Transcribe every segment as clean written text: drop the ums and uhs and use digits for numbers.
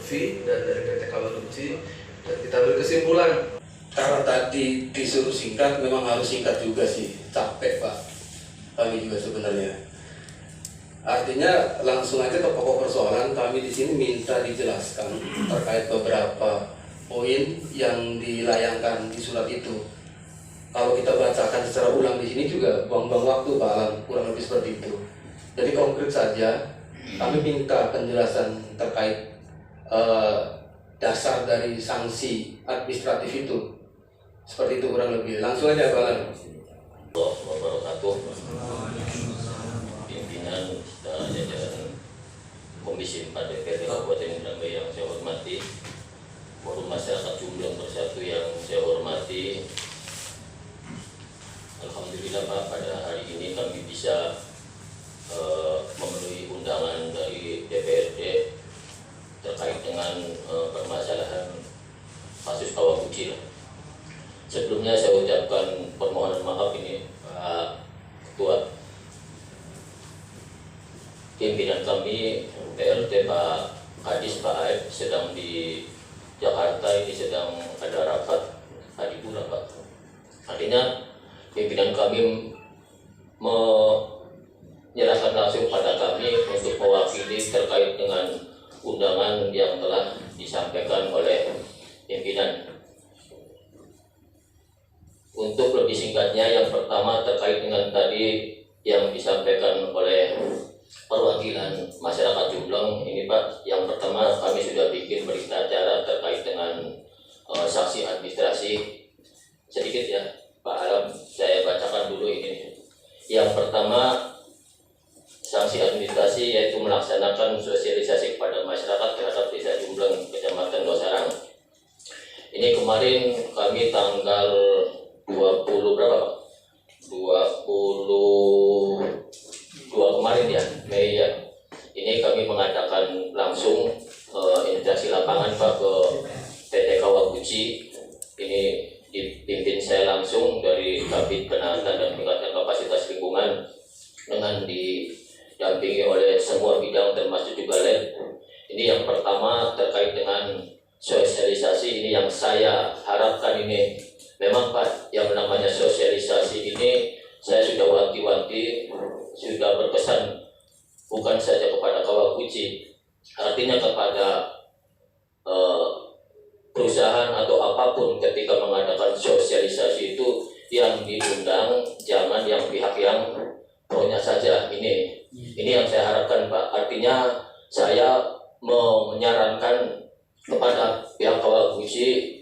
Lutfi dan dari PT Kawaruci, dan kita berkesimpulan karena tadi disuruh singkat, memang harus singkat juga sih, capek Pak kami juga sebenarnya. Artinya langsung aja ke pokok persoalan. Kami di sini minta dijelaskan terkait beberapa poin yang dilayangkan di surat itu. Kalau kita bacakan secara ulang di sini juga buang-buang waktu Pak Alam, kurang lebih seperti itu. Jadi konkret saja, kami minta penjelasan terkait dasar dari sanksi administratif itu. Seperti itu kurang lebih. Langsung aja Pak Alam. Wabarakatuh. Pimpinan dan jajaran Komisi 4 DPRD Kabupaten Indramayu yang saya hormati, Forum Masyarakat Jumblang Bersatu yang saya hormati. Alhamdulillah Pak, pada hari ini kami bisa memenuhi undangan dari DPRD terkait dengan permasalahan kasus Kawaguchi. Sebelumnya saya ucapkan permohonan maaf ini Pak Ketua. Pimpinan kami PRT Pak Kadis Pak Aib sedang di Jakarta, ini sedang ada rapat Adipura Pak. Artinya pimpinan kami menyerahkan langsung pada kami untuk mewakili terkait dengan undangan yang telah disampaikan oleh pimpinan. Untuk lebih singkatnya, yang pertama terkait dengan tadi yang disampaikan oleh perwakilan masyarakat Jumblang ini Pak. Yang pertama, kami sudah bikin berita acara terkait dengan sanksi administrasi. Sedikit ya Pak Alam, saya bacakan dulu ini. Yang pertama, sanksi administrasi yaitu melaksanakan sosialisasi kepada masyarakat terhadap Desa Jumblang, Kecamatan Losarang. Ini kemarin kami tanggal 20 berapa Pak? 22 kemarin ya, Mei ya. Ini kami mengadakan langsung inisiasi lapangan Pak ke PT Kawaguchi. Ini dipimpin saya langsung dari Kabid Penanganan dan Peningkatan Kapasitas Lingkungan dengan didampingi oleh semua bidang termasuk juga lab. Ini yang pertama terkait dengan sosialisasi ini yang saya harapkan ini. Memang Pak, yang namanya sosialisasi ini saya sudah wanti-wanti, sudah berpesan bukan saja kepada Kawaguchi, artinya kepada perusahaan atau apapun ketika mengadakan sosialisasi itu yang diundang jangan yang pihak yang maunya saja. Ini yang saya harapkan Pak. Artinya saya menyarankan kepada pihak Kawaguchi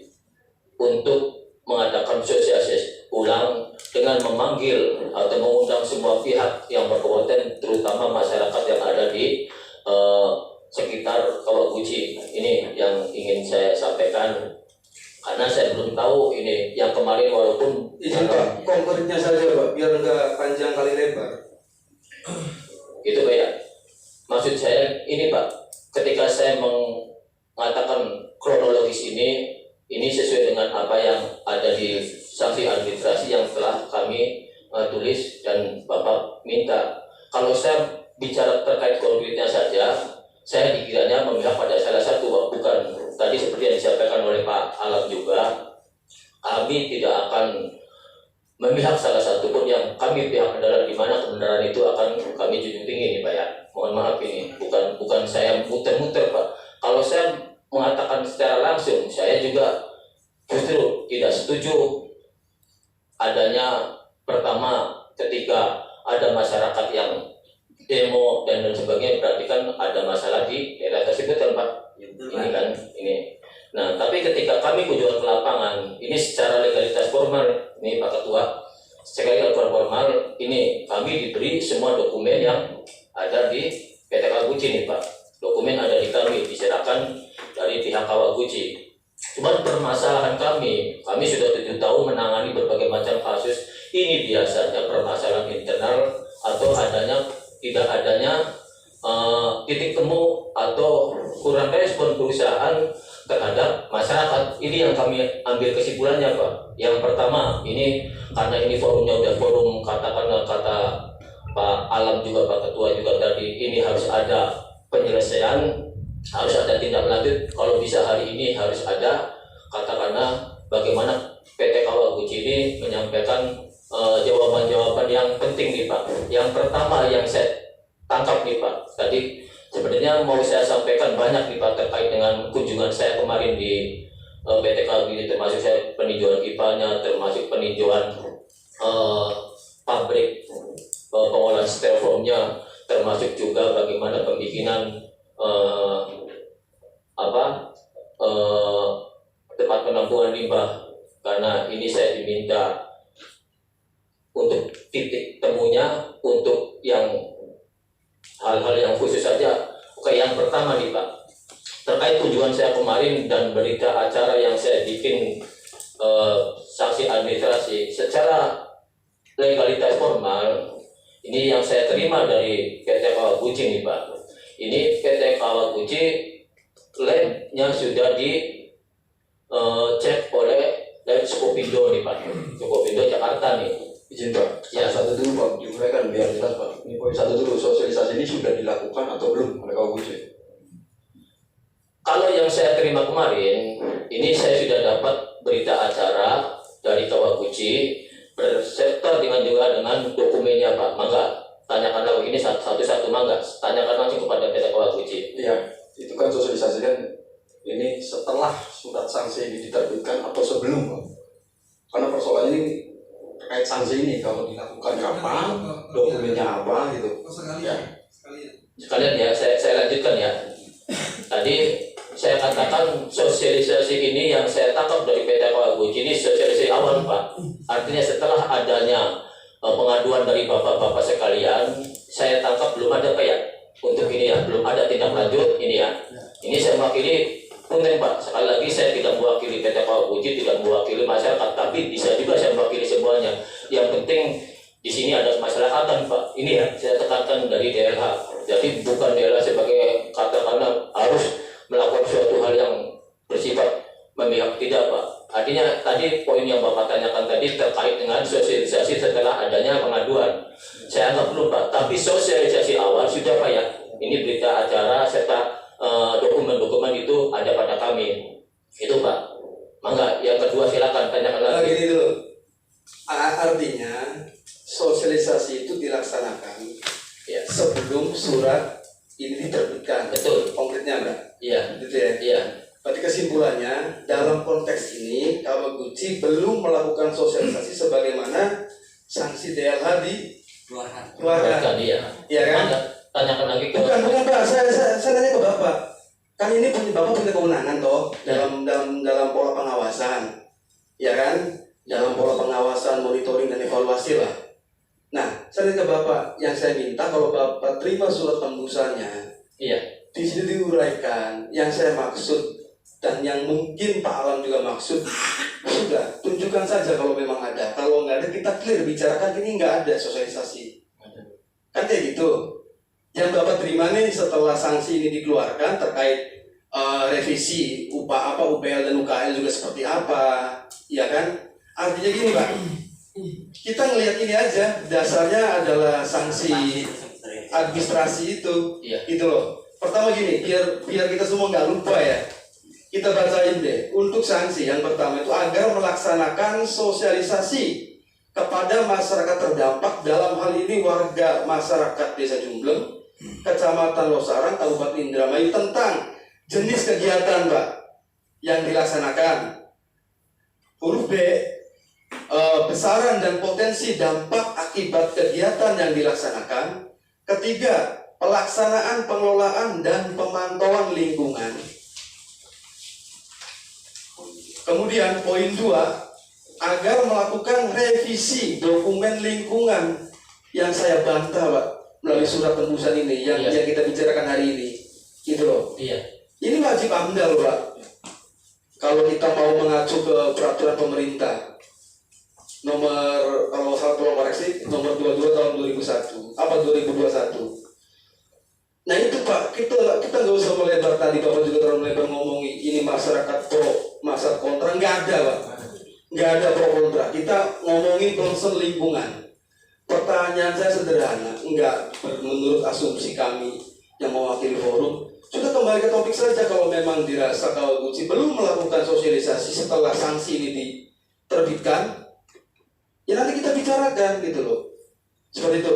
untuk mengadakan sosialisasi ulang dengan memanggil atau mengundang semua pihak yang berkompeten, terutama masyarakat yang ada di sekitar Kawaguchi. Ini yang ingin saya sampaikan, karena saya belum tahu ini yang kemarin walaupun izin Pak, konkretnya saja Pak, biar nggak panjang kali lebar. Gitu Pak ya. Maksud saya ini Pak, ketika saya mengatakan kronologis ini sesuai dengan apa yang ada di sanksi administrasi yang telah kami tulis dan Bapak minta. Kalau saya bicara terkait konkretnya saja, saya dikiranya memihak pada salah satu, bukan. Tadi seperti yang disampaikan oleh Pak Alam juga, kami tidak akan memihak salah satu pun. Yang kami pihak adalah di mana kebenaran itu akan kami junjung tinggi nih Pak ya. Mohon maaf ini, bukan saya muter-muter Pak. Kalau saya mengatakan secara langsung, saya juga justru tidak setuju adanya, pertama ketika ada masyarakat yang demo dan sebagainya, berarti kan ada masalah di daerah tersebut kan Pak. Ini kan ini. Nah, tapi ketika kami kunjungan ke lapangan, ini secara legalitas formal, ini Pak Ketua, secara legalitas formal, ini kami diberi semua dokumen yang ada di PT Kawaguchi nih Pak. Dokumen ada di kami, diserahkan dari pihak Kawaguchi. Cuman permasalahan kami sudah 7 tahun menangani berbagai macam kasus. Ini biasanya permasalahan internal atau tidak adanya titik temu atau kurang respon perusahaan terhadap masyarakat. Ini yang kami ambil kesimpulannya Pak. Yang pertama, ini karena ini forumnya udah forum, katakanlah kata Pak Alam juga, Pak Ketua juga tadi, ini harus ada penyelesaian harus ada tindak lanjut. Kalau bisa hari ini harus ada, katakanlah bagaimana PT Kawaguchi ini menyampaikan jawaban-jawaban yang penting nih Pak. Yang pertama yang saya tangkap nih Pak, tadi sebenarnya mau saya sampaikan banyak nih Pak terkait dengan kunjungan saya kemarin di PT Kawaguchi, termasuk saya peninjauan IPA-nya, termasuk peninjauan pabrik pengolahan styrofoamnya, termasuk juga bagaimana pembikinan tempat penampungan limbah. Karena ini saya diminta untuk titik temunya, untuk yang hal-hal yang khusus saja. Oke, yang pertama nih Pak, terkait kunjungan saya kemarin dan berita acara yang saya bikin sanksi administrasi secara legalitas formal, ini yang saya terima dari PT Kawaguchi nih Pak. Ini PT Kawaguchi labnya sudah cek oleh Lab Skopindo nih Pak, Skopindo Jakarta nih. Izin Pak, Ya. satu dulu Pak, diuraikan biar jelas Pak. Ini poin satu dulu, sosialisasi ini sudah dilakukan atau belum oleh Kawaguchi? Kalau yang saya terima kemarin, ini saya sudah dapat berita acara dari Kawaguchi berserta juga dengan dokumennya Pak. Mangga, tanyakan lagi ini satu-satu mangga, tanyakan langsung kepada PT Kawaguchi. Iya, itu kan sosialisasi kan ini setelah surat sanksi ini diterbitkan atau sebelum Pak? Karena persoalan ini terkait sanksi ini kalau dilakukan kapan, dokumennya apa gitu. Sekalian ya, saya lanjutkan ya. Tadi saya katakan sosialisasi ini yang saya tangkap dari PT Kawaguchi ini sosialisasi awal Pak. Artinya setelah adanya pengaduan dari bapak-bapak sekalian, saya tangkap belum ada Pak ya untuk ini ya, belum ada tindak lanjut ini ya. Ini saya mewakili punten Pak. Sekali lagi saya tidak mewakili PT Kawaguchi, tidak mewakili masyarakat, tapi bisa juga saya mewakili semuanya. Yang penting di sini ada kemasyarakatan Pak. Ini ya saya tekankan dari DLH. Jadi bukan DLH sebagai katakanlah harus melakukan suatu hal yang bersifat memihak, tidak Pak. Artinya tadi poin yang Bapak tanyakan tadi terkait dengan sosialisasi setelah adanya pengaduan. Saya anggap belum Pak, tapi sosialisasi awal sudah Pak ya. Ini berita acara serta dokumen-dokumen itu ada pada kami. Itu Pak. Mangga, yang kedua silakan tanyakan lagi. Gini dulu, artinya sosialisasi itu dilaksanakan Ya. sebelum surat ini diterbitkan. Betul. Konkretnya enggak? Iya. Gitu ya. Iya. Berarti kesimpulannya dalam konteks ini Kawaguchi belum melakukan sosialisasi sebagaimana sanksi DLH dikeluarkan. Bukan iya. Iya kan? Mangga, tanyakan lagi ke Bukan Pak. Saya nanya ke Bapak. Kan ini Bapak punya kewenangan toh dalam pola pengawasan. Ya kan? Dalam pola pengawasan, monitoring dan evaluasi lah. Nah, saya nanya ke Bapak, yang saya minta kalau Bapak terima surat tembusannya, Iya. di sini diuraikan yang saya maksud dan yang mungkin Pak Alam juga maksud. Sudah, tunjukkan saja kalau memang ada. Kalau nggak ada, kita clear bicarakan ini nggak ada sosialisasi. Kan kayak gitu. Yang Bapak terima nih setelah sanksi ini dikeluarkan terkait revisi UPL dan UKL juga seperti apa, ya kan? Artinya gini Pak, kita ngelihat ini aja, dasarnya adalah sanksi administrasi itu, Iya. gitu loh. Pertama gini, biar kita semua nggak lupa ya, kita bacain deh. Untuk sanksi yang pertama itu agar melaksanakan sosialisasi kepada masyarakat terdampak, dalam hal ini warga masyarakat Desa Jumbleng, Kecamatan Losarang, Kabupaten Indramayu, tentang jenis kegiatan Pak yang dilaksanakan. Huruf B, besaran dan potensi dampak akibat kegiatan yang dilaksanakan. Ketiga, pelaksanaan, pengelolaan, dan pemantauan lingkungan. Kemudian poin 2, agar melakukan revisi dokumen lingkungan yang saya bantah Pak melalui surat tembusan ini yang kita bicarakan hari ini, gitu loh. Iya. Ini wajib AMDAL Pak. Kalau kita mau mengacu ke peraturan pemerintah nomor, kalau salah tolong koreksi, nomor 22 tahun 2021. Nah itu Pak, kita nggak usah melebar, tadi Bapak juga terlalu melebar ngomongin ini masyarakat pro, masyarakat kontra, nggak ada Pak. Nggak ada pro kontra, kita ngomongin concern lingkungan. Pertanyaan saya sederhana, enggak menurut asumsi kami yang mewakili forum, Sudah kembali ke topik saja, kalau memang dirasa Kawaguchi belum melakukan sosialisasi setelah sanksi ini diterbitkan, ya nanti kita bicarakan gitu loh. Seperti itu.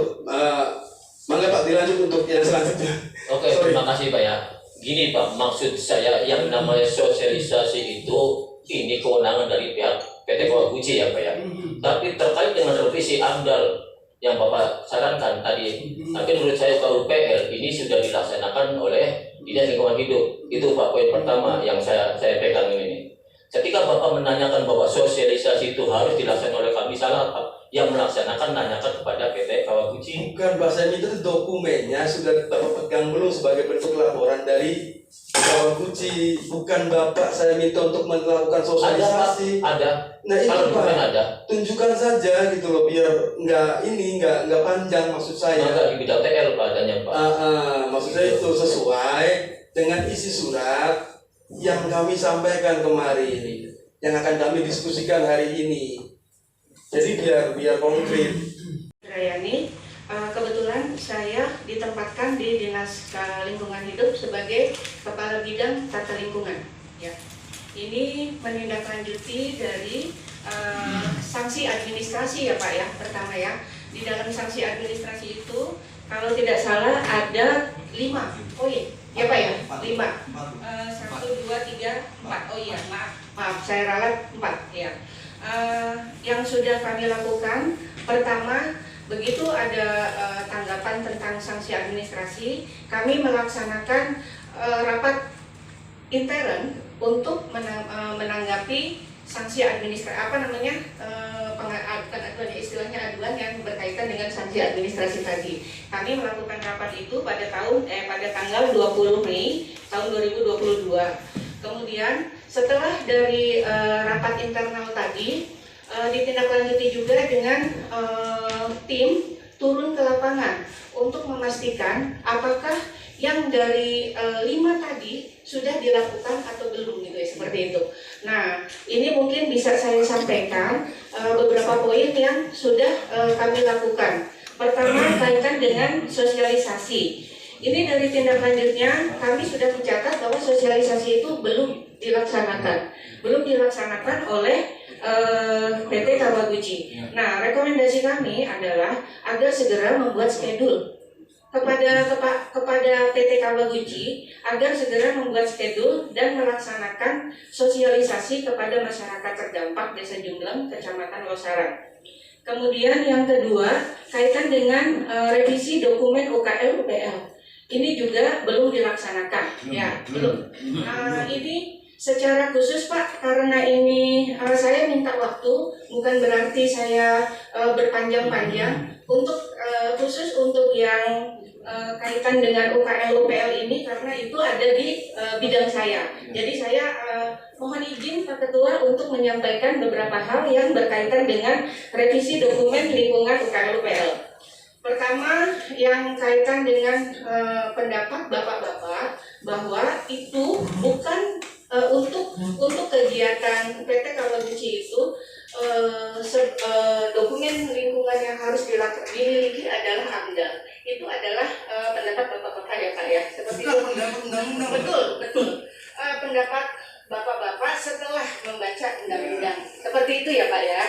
Mangga Pak, dilanjut untuk yang selanjutnya. Oke, terima kasih Pak ya. Gini Pak, maksud saya yang namanya sosialisasi itu ini kewenangan dari pihak PT Kawaguchi ya Pak ya. Tapi terkait dengan revisi AMDAL yang Bapak sarankan tadi, tapi menurut saya KUPL ini sudah dilaksanakan oleh Dinas Lingkungan Hidup. Itu Pak poin pertama yang saya pegang ini. Ketika Bapak menanyakan bahwa sosialisasi itu harus dilaksanakan oleh kami, salah Pak. Yang melaksanakan nanyakan kepada PT Kawaguchi. Bukan Pak, saya minta dokumennya sudah Bapak pegang belum sebagai bentuk laporan dari Kawaguchi. Bukan Bapak saya minta untuk melakukan sosialisasi. Ada. Nah itu Kalau Pak, ada. tunjukkan saja gitu loh, biar nggak panjang maksud saya. Maka di bidang TL Pak adanya Pak. Maksud saya itu sesuai dengan isi surat yang kami sampaikan kemarin, yang akan kami diskusikan hari ini. Jadi biar konkret. Rayani, kebetulan saya ditempatkan di Dinas Lingkungan Hidup sebagai Kepala Bidang Tata Lingkungan. Ya. Ini menindaklanjuti dari sanksi administrasi ya Pak ya, pertama ya. Di dalam sanksi administrasi itu kalau tidak salah ada 5 poin. Ya Pak ya, 5. 1, 2, 3, 4. Oh iya, maaf saya ralat 4 ya. Yang sudah kami lakukan, pertama, begitu ada tanggapan tentang sanksi administrasi, kami melaksanakan rapat intern untuk menanggapi sanksi administrasi, istilahnya aduan yang berkaitan dengan sanksi administrasi tadi. Kami melakukan rapat itu pada tanggal 20 Mei tahun 2022. Kemudian setelah dari rapat internal tadi, ditindaklanjuti juga dengan tim turun ke lapangan untuk memastikan apakah yang dari 5 tadi sudah dilakukan atau belum gitu ya, seperti itu. Nah, ini mungkin bisa saya sampaikan beberapa poin yang sudah kami lakukan. Pertama, kaitan dengan sosialisasi. Ini dari tindak lanjutnya, kami sudah mencatat bahwa sosialisasi itu belum dilaksanakan oleh PT Kawaguchi. Nah, rekomendasi kami adalah agar segera membuat schedule kepada PT Kawaguchi agar segera membuat schedule dan melaksanakan sosialisasi kepada masyarakat terdampak Desa Jumbleng, Kecamatan Losarang. Kemudian yang kedua, kaitan dengan revisi dokumen UKL UPL. Ini juga belum dilaksanakan, ya belum. Ini secara khusus Pak, karena ini saya minta waktu, bukan berarti saya berpanjang-panjang untuk khusus untuk yang kaitan dengan UKL UPL ini, karena itu ada di bidang saya. Jadi saya mohon izin Pak Ketua untuk menyampaikan beberapa hal yang berkaitan dengan revisi dokumen lingkungan UKL UPL. Pertama, yang kaitan dengan pendapat bapak-bapak bahwa itu bukan untuk kegiatan PT Kawaguchi itu dokumen lingkungan yang harus dimiliki adalah AMDAL. Itu adalah pendapat bapak-bapak ya Pak ya. Seperti itu. Betul. Pendapat bapak-bapak setelah membaca undang-undang. Seperti itu ya Pak ya.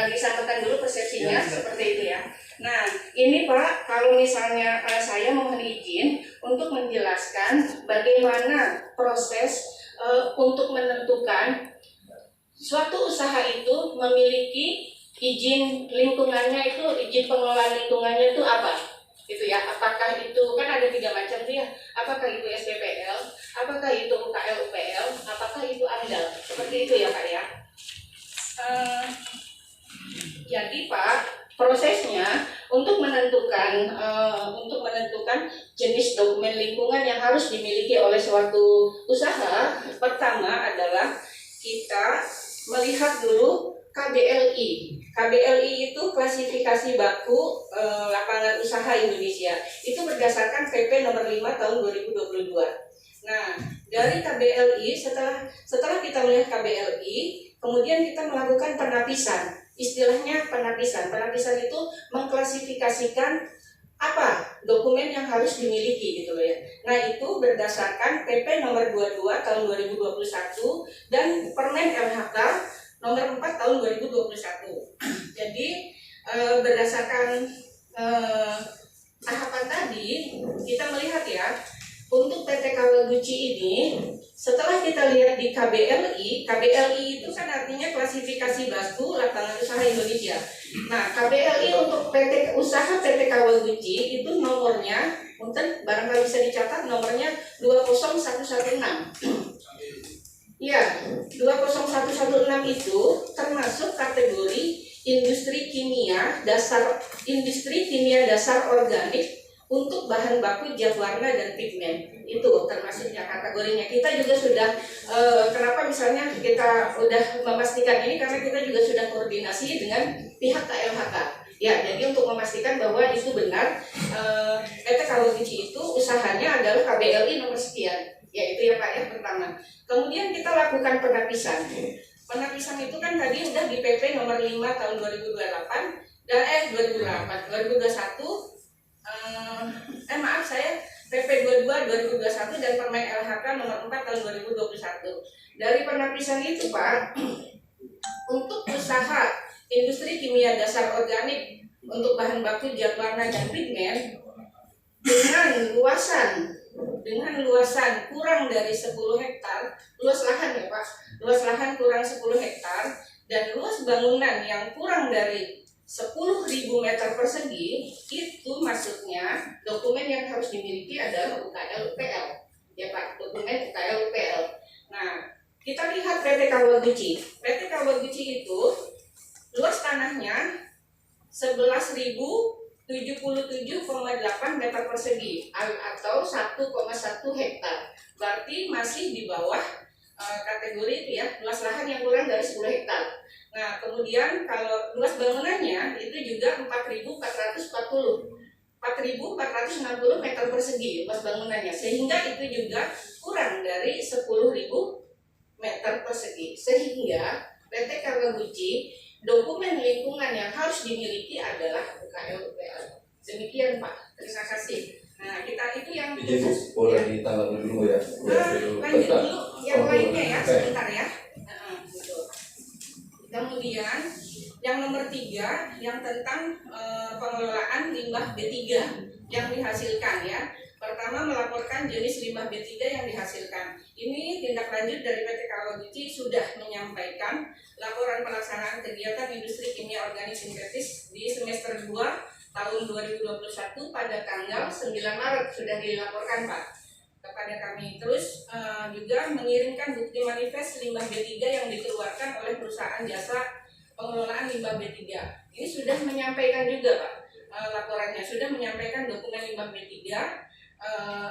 Disampaikan dulu persepsinya seperti itu ya. Nah, ini Pak, kalau misalnya saya mohon izin untuk menjelaskan bagaimana proses untuk menentukan suatu usaha itu memiliki izin lingkungannya itu, izin pengelolaan lingkungannya itu apa? Itu ya, apakah itu, kan ada 3 macam tuh ya, apakah itu SPPL, apakah itu UKL UPL, apakah itu AMDAL, seperti itu ya Pak ya. Jadi Pak, prosesnya untuk menentukan jenis dokumen lingkungan yang harus dimiliki oleh suatu usaha, pertama adalah kita melihat dulu KBLI. KBLI itu klasifikasi baku lapangan usaha Indonesia. Itu berdasarkan PP nomor 5 tahun 2022. Nah, dari KBLI setelah kita melihat KBLI, kemudian kita melakukan penapisan. Istilahnya penapisan. Penapisan itu mengklasifikasikan apa dokumen yang harus dimiliki gitu loh ya. Nah itu berdasarkan PP nomor 22 tahun 2021 dan Permen LHK nomor 4 tahun 2021. Jadi berdasarkan tahapan tadi kita melihat ya, untuk PT Kawaguchi ini setelah kita lihat di KBLI itu kan artinya klasifikasi batu lapangan usaha Indonesia. Nah, KBLI untuk usaha PT Kawaguchi itu nomornya, mungkin barangkali bisa dicatat, nomornya 20116. Ya, 20116 itu termasuk kategori industri kimia dasar organik untuk bahan baku zat warna dan pigmen. Itu termasuknya kategorinya. Kita juga sudah kenapa misalnya kita udah memastikan ini, karena kita juga sudah koordinasi dengan pihak KLHK. Ya, jadi untuk memastikan bahwa itu benar, PT Kawaguchi itu usahanya adalah KBLI nomor sekian. Ya itu ya Pak ya, pertama. Kemudian kita lakukan penapisan. Penapisan itu kan tadi udah di PP nomor 5 tahun 2021 PP 22 2021 dan Permen LHK nomor 4 tahun 2021. Dari penapisan itu Pak, untuk usaha industri kimia dasar organik untuk bahan baku zat warna dan pigmen dengan luasan kurang dari 10 hektar, luas lahan ya Pak, luas lahan kurang 10 hektar dan luas bangunan yang kurang dari 10.000 meter persegi, itu maksudnya dokumen yang harus dimiliki adalah UKL-UPL ya Pak, dokumen UKL-UPL. Nah, kita lihat PT Kawaguchi. PT Kawaguchi itu luas tanahnya 11.077,8 meter persegi atau 1,1 hektar. Berarti masih di bawah kategori itu ya, luas lahan yang kurang dari 10 hektar. Nah, kemudian kalau luas bangunannya itu juga 4.460 meter persegi luas bangunannya, sehingga itu juga kurang dari 10.000 meter persegi. Sehingga PT Kawaguchi dokumen lingkungan yang harus dimiliki adalah UKL-UPL. Demikian Pak, terima kasih. Nah, kita itu yang Jadi boleh ditanggapi dulu ya. lanjut dulu yang lainnya ya, sebentar ya. Kemudian yang nomor 3 yang tentang pengelolaan limbah B3 yang dihasilkan ya. Pertama, melaporkan jenis limbah B3 yang dihasilkan. Ini tindak lanjut dari PT Kawaguchi sudah menyampaikan laporan pelaksanaan kegiatan industri kimia organik sintetis di semester 2 tahun 2021 pada tanggal 9 Maret sudah dilaporkan Pak kepada kami. Terus juga mengirimkan bukti manifest limbah B3 yang dikeluarkan oleh perusahaan jasa pengelolaan limbah B3. Ini sudah menyampaikan juga Pak laporannya, sudah menyampaikan dokumen limbah B3,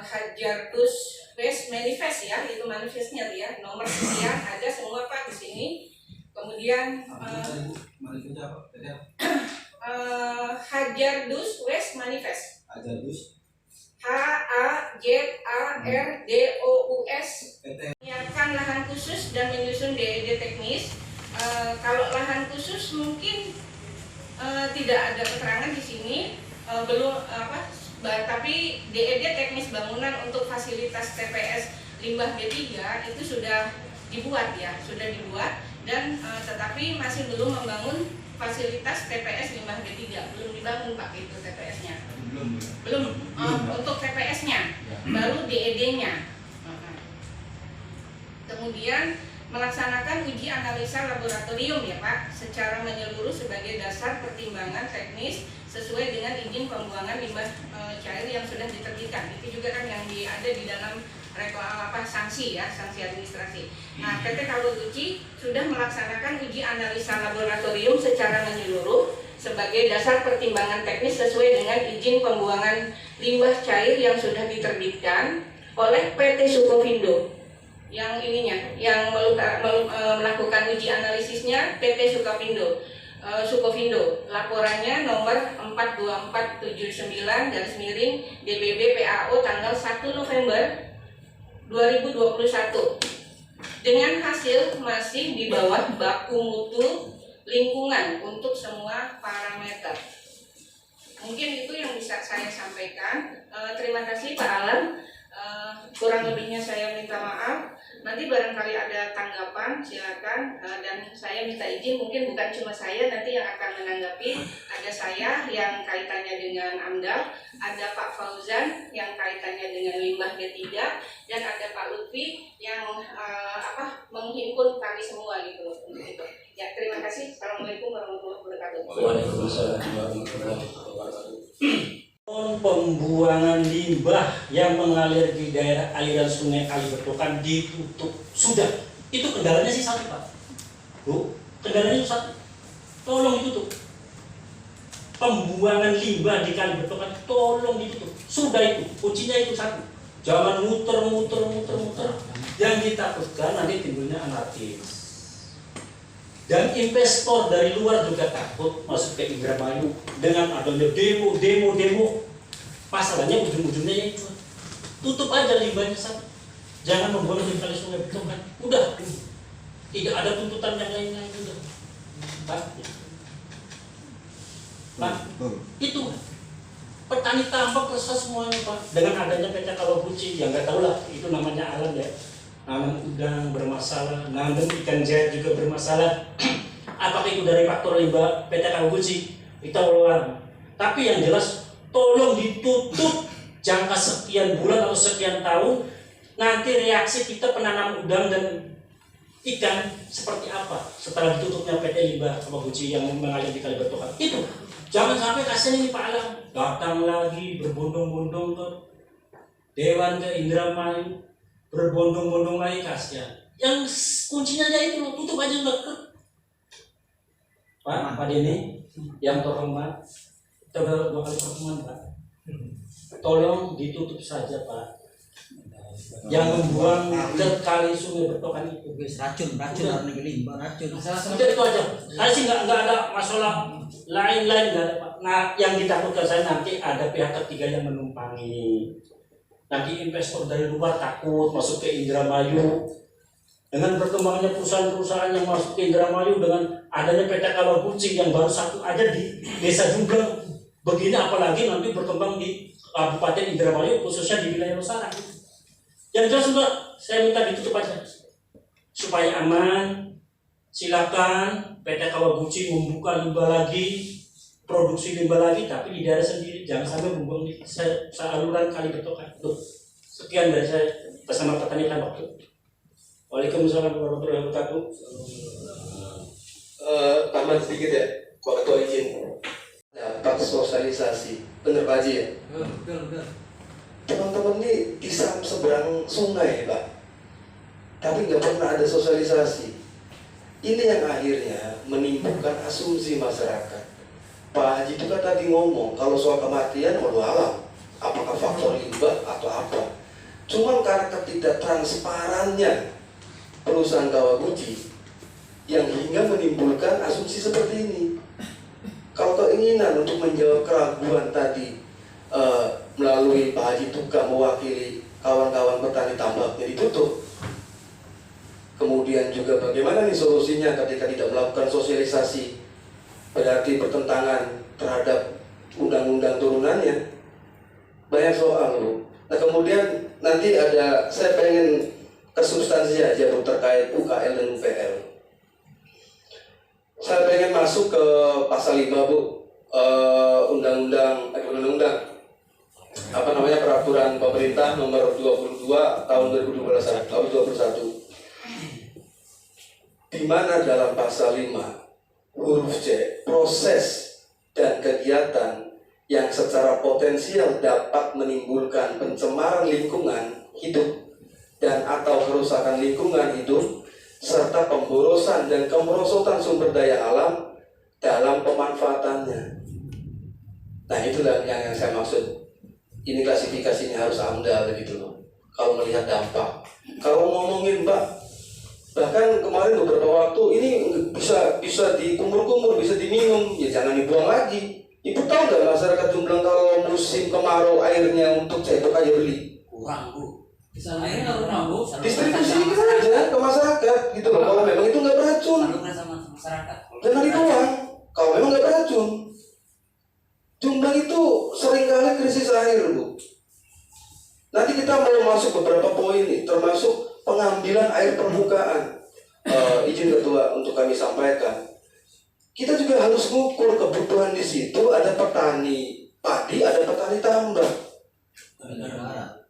Hajartus Waste Manifest ya, itu manifestnya ya, nomor sekian ada semua Pak di sini. Kemudian Hajartus Waste Manifest. HAJARDOUS, menyiapkan lahan khusus dan menyusun DED teknis. Kalau lahan khusus mungkin tidak ada keterangan di sini, tapi DED teknis bangunan untuk fasilitas TPS limbah B3 itu sudah dibuat ya, dan tetapi masih belum membangun fasilitas TPS limbah B3, belum dibangun Pak itu TPS-nya. Belum untuk TPS-nya, baru DED-nya. Kemudian melaksanakan uji analisa laboratorium ya Pak, secara menyeluruh sebagai dasar pertimbangan teknis sesuai dengan izin pembuangan limbah cair yang sudah diterbitkan. Itu juga kan yang ada di dalam sanksi ya, sanksi administrasi. Nah, PT Kawaguchi sudah melaksanakan uji analisa laboratorium secara menyeluruh sebagai dasar pertimbangan teknis sesuai dengan izin pembuangan limbah cair yang sudah diterbitkan oleh PT Sukovindo. Yang yang melakukan uji analisisnya PT Sukovindo. Laporannya nomor 42479 DBB PAO tanggal 1 November 2021 dengan hasil masih di bawah baku mutu lingkungan untuk semua parameter. Mungkin itu yang bisa saya sampaikan. Terima kasih Pak Alam. Kurang lebihnya saya minta maaf. Nanti barangkali ada tanggapan, silakan. Dan saya minta izin, mungkin bukan cuma saya nanti yang akan menanggapi. Ada saya yang kaitannya dengan AMDAL, ada Pak Fauzan yang kaitannya dengan limbah D3, dan ada Pak Lutfi yang menghimpun kami semua gitu. Ya, terima kasih. Assalamualaikum warahmatullahi wabarakatuh. Waalaikumsalam warahmatullahi wabarakatuh. Pembuangan limbah yang mengalir di daerah aliran sungai Kalibertokan ditutup sudah. Itu kendalanya sih satu, Pak. Bu, kendalanya itu satu. Tolong ditutup. Pembuangan limbah di Kalibertokan tolong ditutup. Sudah itu, kuncinya itu satu. Jangan muter. Yang ditakutkan nanti timbulnya anarkis. Dan investor dari luar juga takut masuk ke Indramayu dengan adanya demo. Masalahnya ujung-ujungnya itu tutup aja limbahnya satu. Jangan membuang di kali sungai Betongan. Udah, tidak ada tuntutan yang lain-lain juga. Pak, itu petani tambak resah semuanya Pak. Dengan adanya PT Kawaguchi, yang nggak tahu lah itu namanya alam ya. Nanam udang bermasalah, nanam ikan jahat juga bermasalah. Apakah itu dari faktor limbah PT Kawaguchi? Kita ulang. Tapi yang jelas, tolong ditutup jangka sekian bulan atau sekian tahun. Nanti reaksi kita penanam udang dan ikan seperti apa setelah ditutupnya PT Limbah Kawaguchi yang mengalir di Kalibertokan. Itu jangan sampai kasihan ini Pak Alam datang lagi berbondong-bondong ke Dewan ke Indramayu. Berbondong-bondong lagi kasihan. Yang kuncinya aja itu tutup aja udah. Pak Denny yang terhormat, kita udah 2 kali pertemuan Pak. Tolong ditutup saja Pak. Yang membuang ke kali sungai Bertokan itu. Racun limbah racun. Udah itu aja. Saya sih nggak ada masalah lain-lain nggak ada Pak. Nah yang ditakutkan saya nanti ada pihak ketiga yang menumpangi. Nanti investor dari luar takut masuk ke Indramayu. Dengan berkembangnya perusahaan-perusahaan yang masuk ke Indramayu dengan adanya PT Kawaguchi yang baru satu aja di Desa Jumblang. Begini apalagi nanti berkembang di Kabupaten Indramayu khususnya di wilayah Losarang. Yang jelas sudah saya minta ditutup aja supaya aman. Silakan PT Kawaguchi membuka limbah lagi, produksi limbah lagi, tapi di daerah sendiri jangan sampai membuang di saluran Kalibertokan. Sekian dari saya bersama petani tambak. Waalaikumsalam warahmatullahi wabarakatuh. Tambahan sedikit ya, Pak Ketua izin. Dapat sosialisasi, bener Pak Haji ya? Betul. Teman-teman ini di seberang sungai Pak, tapi nggak pernah ada sosialisasi. Ini yang akhirnya menimbulkan asumsi masyarakat. Pak Haji itu kan tadi ngomong kalau soal kematian walau alam, apakah faktor limbah atau apa. Cuman karena ketidaktransparannya perusahaan Kawaguchi yang hingga menimbulkan asumsi seperti ini. Kalau keinginan untuk menjawab keraguan tadi melalui Pak Haji Tuka mewakili kawan-kawan petani tambaknya ditutup. Kemudian juga bagaimana nih solusinya ketika tidak melakukan sosialisasi, berarti bertentangan terhadap undang-undang turunannya. Banyak soal loh. Nah kemudian nanti ada, saya pengen ke substansi aja Bu terkait UKL dan UPL. Saya pengen masuk ke pasal 5 Bu, undang-undang peraturan pemerintah nomor 22 tahun 2021 di mana dalam pasal 5 huruf C proses dan kegiatan yang secara potensial dapat menimbulkan pencemaran lingkungan hidup dan atau kerusakan lingkungan hidup serta pemborosan dan kemerosotan sumber daya alam dalam pemanfaatannya. Nah itulah yang saya maksud. Ini klasifikasinya harus AMDAL gitu loh. Kalau melihat dampak. Kalau ngomongin Mbak, bahkan kemarin beberapa waktu ini bisa dikumur-kumur, bisa diminum, ya jangan dibuang lagi. Ibu tahu nggak masyarakat Jumblang kalau musim kemarau airnya untuk cetok aja beli? Kurang Bu. Airnya kurang Bu. Distribusikan aja ke masyarakat gitu loh. Kalau memang itu nggak beracun, sama masyarakat. jangan dibuang. Kalau memang nggak beracun. Jumblang itu pengambilan air permukaan. Izin Ketua untuk kami sampaikan, kita juga harus mengukur kebutuhan di situ. Ada petani padi, ada petani tambak,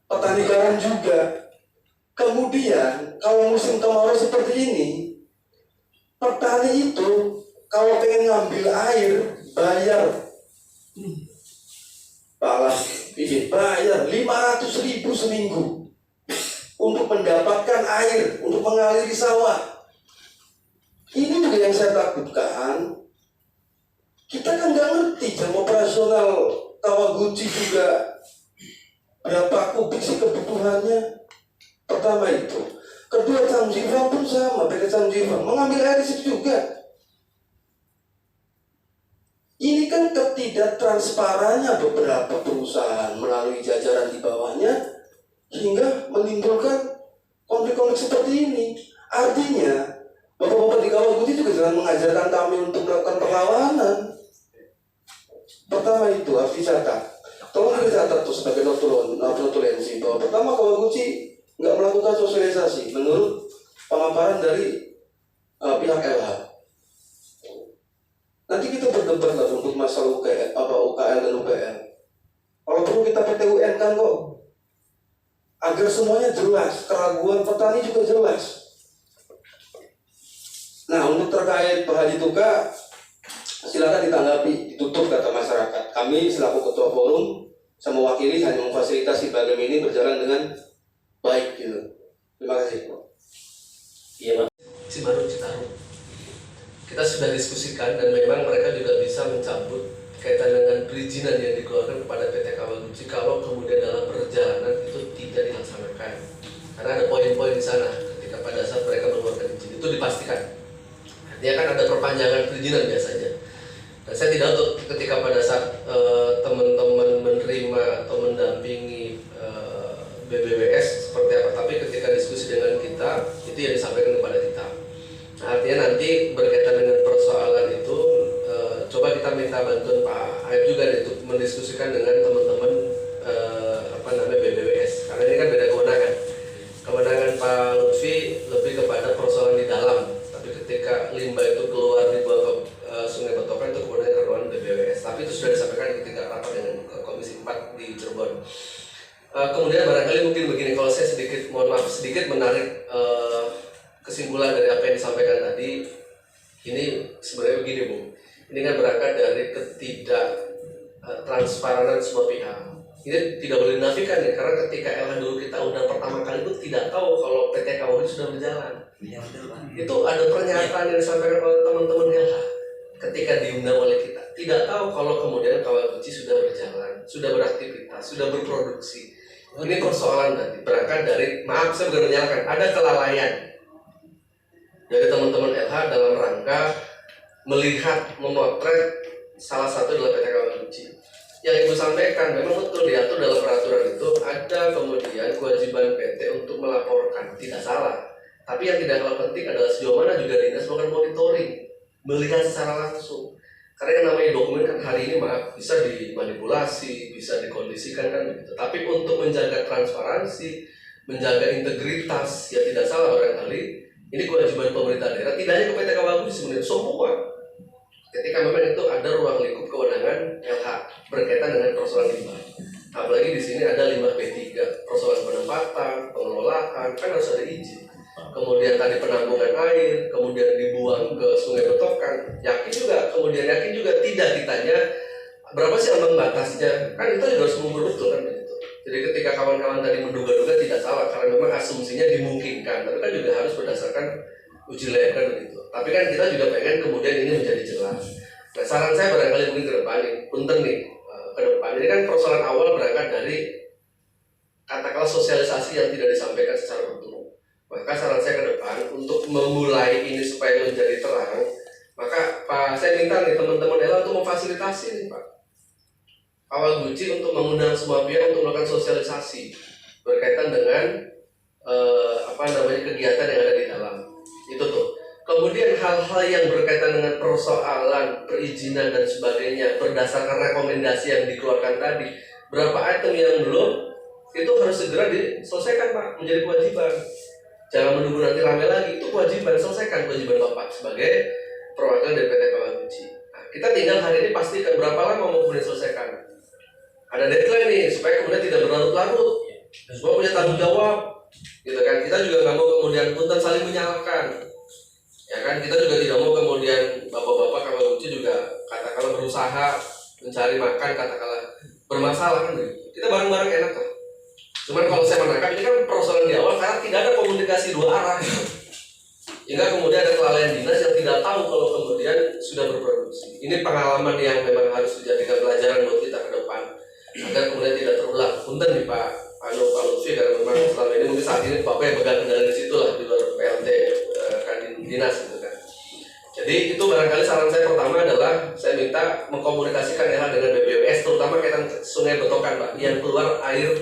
petani garam juga. Kemudian kalau musim kemarau seperti ini, petani itu kalau pengen ngambil air bayar, bayar 500.000 seminggu untuk mendapatkan air untuk mengaliri sawah. Ini juga yang saya takutkan. Kita kan nggak ngerti jam operasional Kawaguchi juga berapa kubik sih kebutuhannya. Pertama itu. Kedua, Samjiva pun sama, PT Samjiva mengambil air di situ juga. Ini kan ketidaktransparannya beberapa perusahaan melalui jajaran di bawahnya hingga menimbulkan konflik-konflik seperti ini. Artinya Bapak-bapak di Kawaguchi juga jangan mengajarkan kami untuk melakukan perlawanan. Pertama itu harus dicatat. Tolong dicatat tuh sebagai notulensi bahwa pertama Kawaguchi nggak melakukan sosialisasi menurut pemaparan dari pihak LH. Nanti kita berdebat lah untuk masalah UKL dan UPL. Kalau perlu kita PT UN kan kok, agar semuanya jelas, keraguan petani juga jelas. Nah, untuk terkait Pak Haji Tuka, silakan ditanggapi, ditutup kata masyarakat. Kami selaku ketua forum sama mewakili hanya memfasilitasi program ini berjalan dengan baik gitu. Terima kasih. Iya, Pak. Cibaru Citarum. Kita sudah diskusikan dan memang mereka juga bisa mencabut kaitan dengan perizinan yang dikeluarkan kepada PT Kawaguchi kalau kemudian dalam perjalanan itu tidak dilaksanakan. Karena ada poin-poin di sana ketika pada saat mereka mengeluarkan izin itu dipastikan. Artinya kan ada perpanjangan perizinan biasanya. Nah, saya tidak tahu ketika pada saat teman-teman menerima atau mendampingi BBWS seperti apa, tapi ketika diskusi dengan kita itu yang disampaikan kepada kita. Nah, artinya nanti berkaitan dengan persoalan itu coba kita minta bantuan Pak Aib juga untuk mendiskusikan dengan teman-teman BBWS, karena ini kan beda kewenangan. Kewenangan Pak Lutfi lebih kepada persoalan di dalam, tapi ketika limbah itu keluar dibuang ke Sungai Betokan itu kewenangan BBWS. Tapi itu sudah disampaikan ketika rapat dengan Komisi 4 di Cirebon. Kemudian barangkali mungkin begini, kalau saya sedikit menarik kesimpulan dari apa yang disampaikan tadi. Ini sebenarnya begini Bu, ini kan berangkat dari transparan semua pihak. Ini tidak boleh dinafikan ya, karena ketika LH dulu kita undang pertama kali itu tidak tahu kalau PT Kawaguchi sudah berjalan. Itu ada pernyataan yang disampaikan oleh teman-teman LH ketika diundang oleh kita. Tidak tahu kalau kemudian Kawaguchi sudah berjalan, sudah beraktivitas, sudah berproduksi. Ini persoalan tadi berangkat dari, maaf saya bukan menyalahkan, ada kelalaian dari teman-teman LH dalam rangka melihat, memotret salah satu adalah PT Kawaguchi. Yang Ibu sampaikan memang betul diatur dalam peraturan itu, ada kemudian kewajiban PT untuk melaporkan, tidak salah. Tapi yang tidak kalah penting adalah sejauh mana juga dinas melakukan monitoring, melihat secara langsung. Karena yang namanya dokumen kan hari ini maaf bisa dimanipulasi, bisa dikondisikan kan begitu. Tapi untuk menjaga transparansi, menjaga integritas, ya tidak salah barangkali. Ini kewajiban pemerintah daerah, tidak hanya ke PT Kawaguchi sebenarnya, semua. Ketika memang itu ada ruang lingkup kewenangan LH berkaitan dengan persoalan limbah. Apalagi di sini ada limbah B3, persoalan penempatan, pengelolaan, kan harus ada izin. Kemudian tadi penampungan air, kemudian dibuang ke Sungai Betokan. Yakin juga tidak ditanya berapa sih ambang batasnya, kan itu juga harus mengukur betul kan begitu. Jadi ketika kawan-kawan tadi menduga-duga tidak salah, karena memang asumsinya dimungkinkan, tapi kan juga harus berdasarkan uji lab kan begitu. Tapi kan kita juga pengen kemudian ini menjadi jelas. Nah, saran saya barangkali mungkin ke depan nih, punten nih ke depan. Ini kan persoalan awal berangkat dari katakanlah sosialisasi yang tidak disampaikan secara utuh. Maka saran saya ke depan untuk memulai ini supaya menjadi terang, maka Pak saya minta nih teman-teman LH untuk memfasilitasi nih Pak Kawaguchi untuk mengundang semua pihak untuk melakukan sosialisasi berkaitan dengan kegiatan yang ada di dalam itu tuh. Kemudian hal-hal yang berkaitan dengan persoalan perizinan dan sebagainya berdasarkan rekomendasi yang dikeluarkan tadi, berapa item yang belum itu harus segera diselesaikan Pak, menjadi kewajiban. jangan menunggu nanti rame lagi. Itu kewajiban, selesaikan kewajiban Bapak sebagai perwakilan dari PT Kawaguchi. Nah, kita tinggal hari ini pastikan berapa lama mau kemudian selesaikan. Ada deadline nih supaya kemudian tidak berlarut-larut. Semua punya tanggung jawab, gitu kan. Kita juga nggak mau kemudian punten saling menyalahkan, ya kan. Kita juga tidak mau kemudian bapak-bapak Kawaguchi juga katakanlah berusaha mencari makan, katakanlah bermasalah kan gitu. Kita bareng-bareng enak lah. Cuman kalau saya menangkap ini kan persoalan di awal karena tidak ada komunikasi dua arah. Hingga kemudian ada kelalaian dinas yang tidak tahu kalau kemudian sudah berproduksi. Ini pengalaman yang memang harus dijadikan pelajaran buat kita ke depan agar kemudian tidak terulang. Punten nih Pak Lutfi, karena memang selama ini mungkin saat ini Bapak yang pegang kendali di situ lah di luar PLT Kadin Dinas gitu kan. Jadi itu barangkali saran saya pertama adalah saya minta mengkomunikasikan LH dengan BBWS, terutama kaitan Sungai Betokan Pak, yang keluar air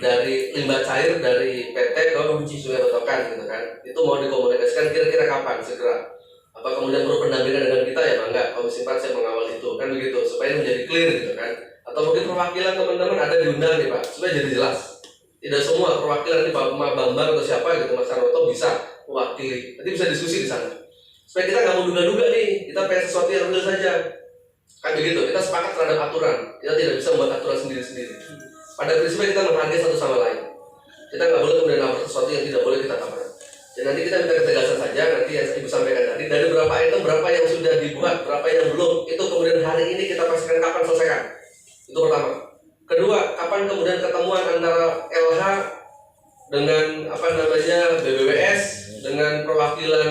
dari limbah cair dari PT ke Sungai Betokan gitu kan. Itu mau dikomunikasikan kira-kira kapan segera. Apa kemudian perlu pendampingan dengan kita ya Bangga, Komisi 4 saya mengawal itu kan begitu supaya menjadi clear gitu kan. Atau mungkin perwakilan teman-teman ada diundang nih Pak supaya jadi jelas. Tidak semua perwakilan ini Pak Bambang atau siapa gitu Mas Saroto bisa mewakili. Nanti bisa diskusi di sana. Supaya kita nggak mau duga-duga nih, kita pengen sesuatu yang real saja. Kan begitu, kita sepakat terhadap aturan. Kita tidak bisa membuat aturan sendiri-sendiri. Pada prinsipnya kita menghargai satu sama lain. Kita nggak boleh kemudian nabrak sesuatu yang tidak boleh kita tabrak. Dan nanti kita minta ketegasan saja, nanti yang Ibu sampaikan tadi, dari berapa item, berapa yang sudah dibuat, berapa yang belum, itu kemudian hari ini kita pastikan kapan selesaikan. Itu pertama. Kedua, kapan kemudian ketemuan antara LH dengan BBWS, dengan perwakilan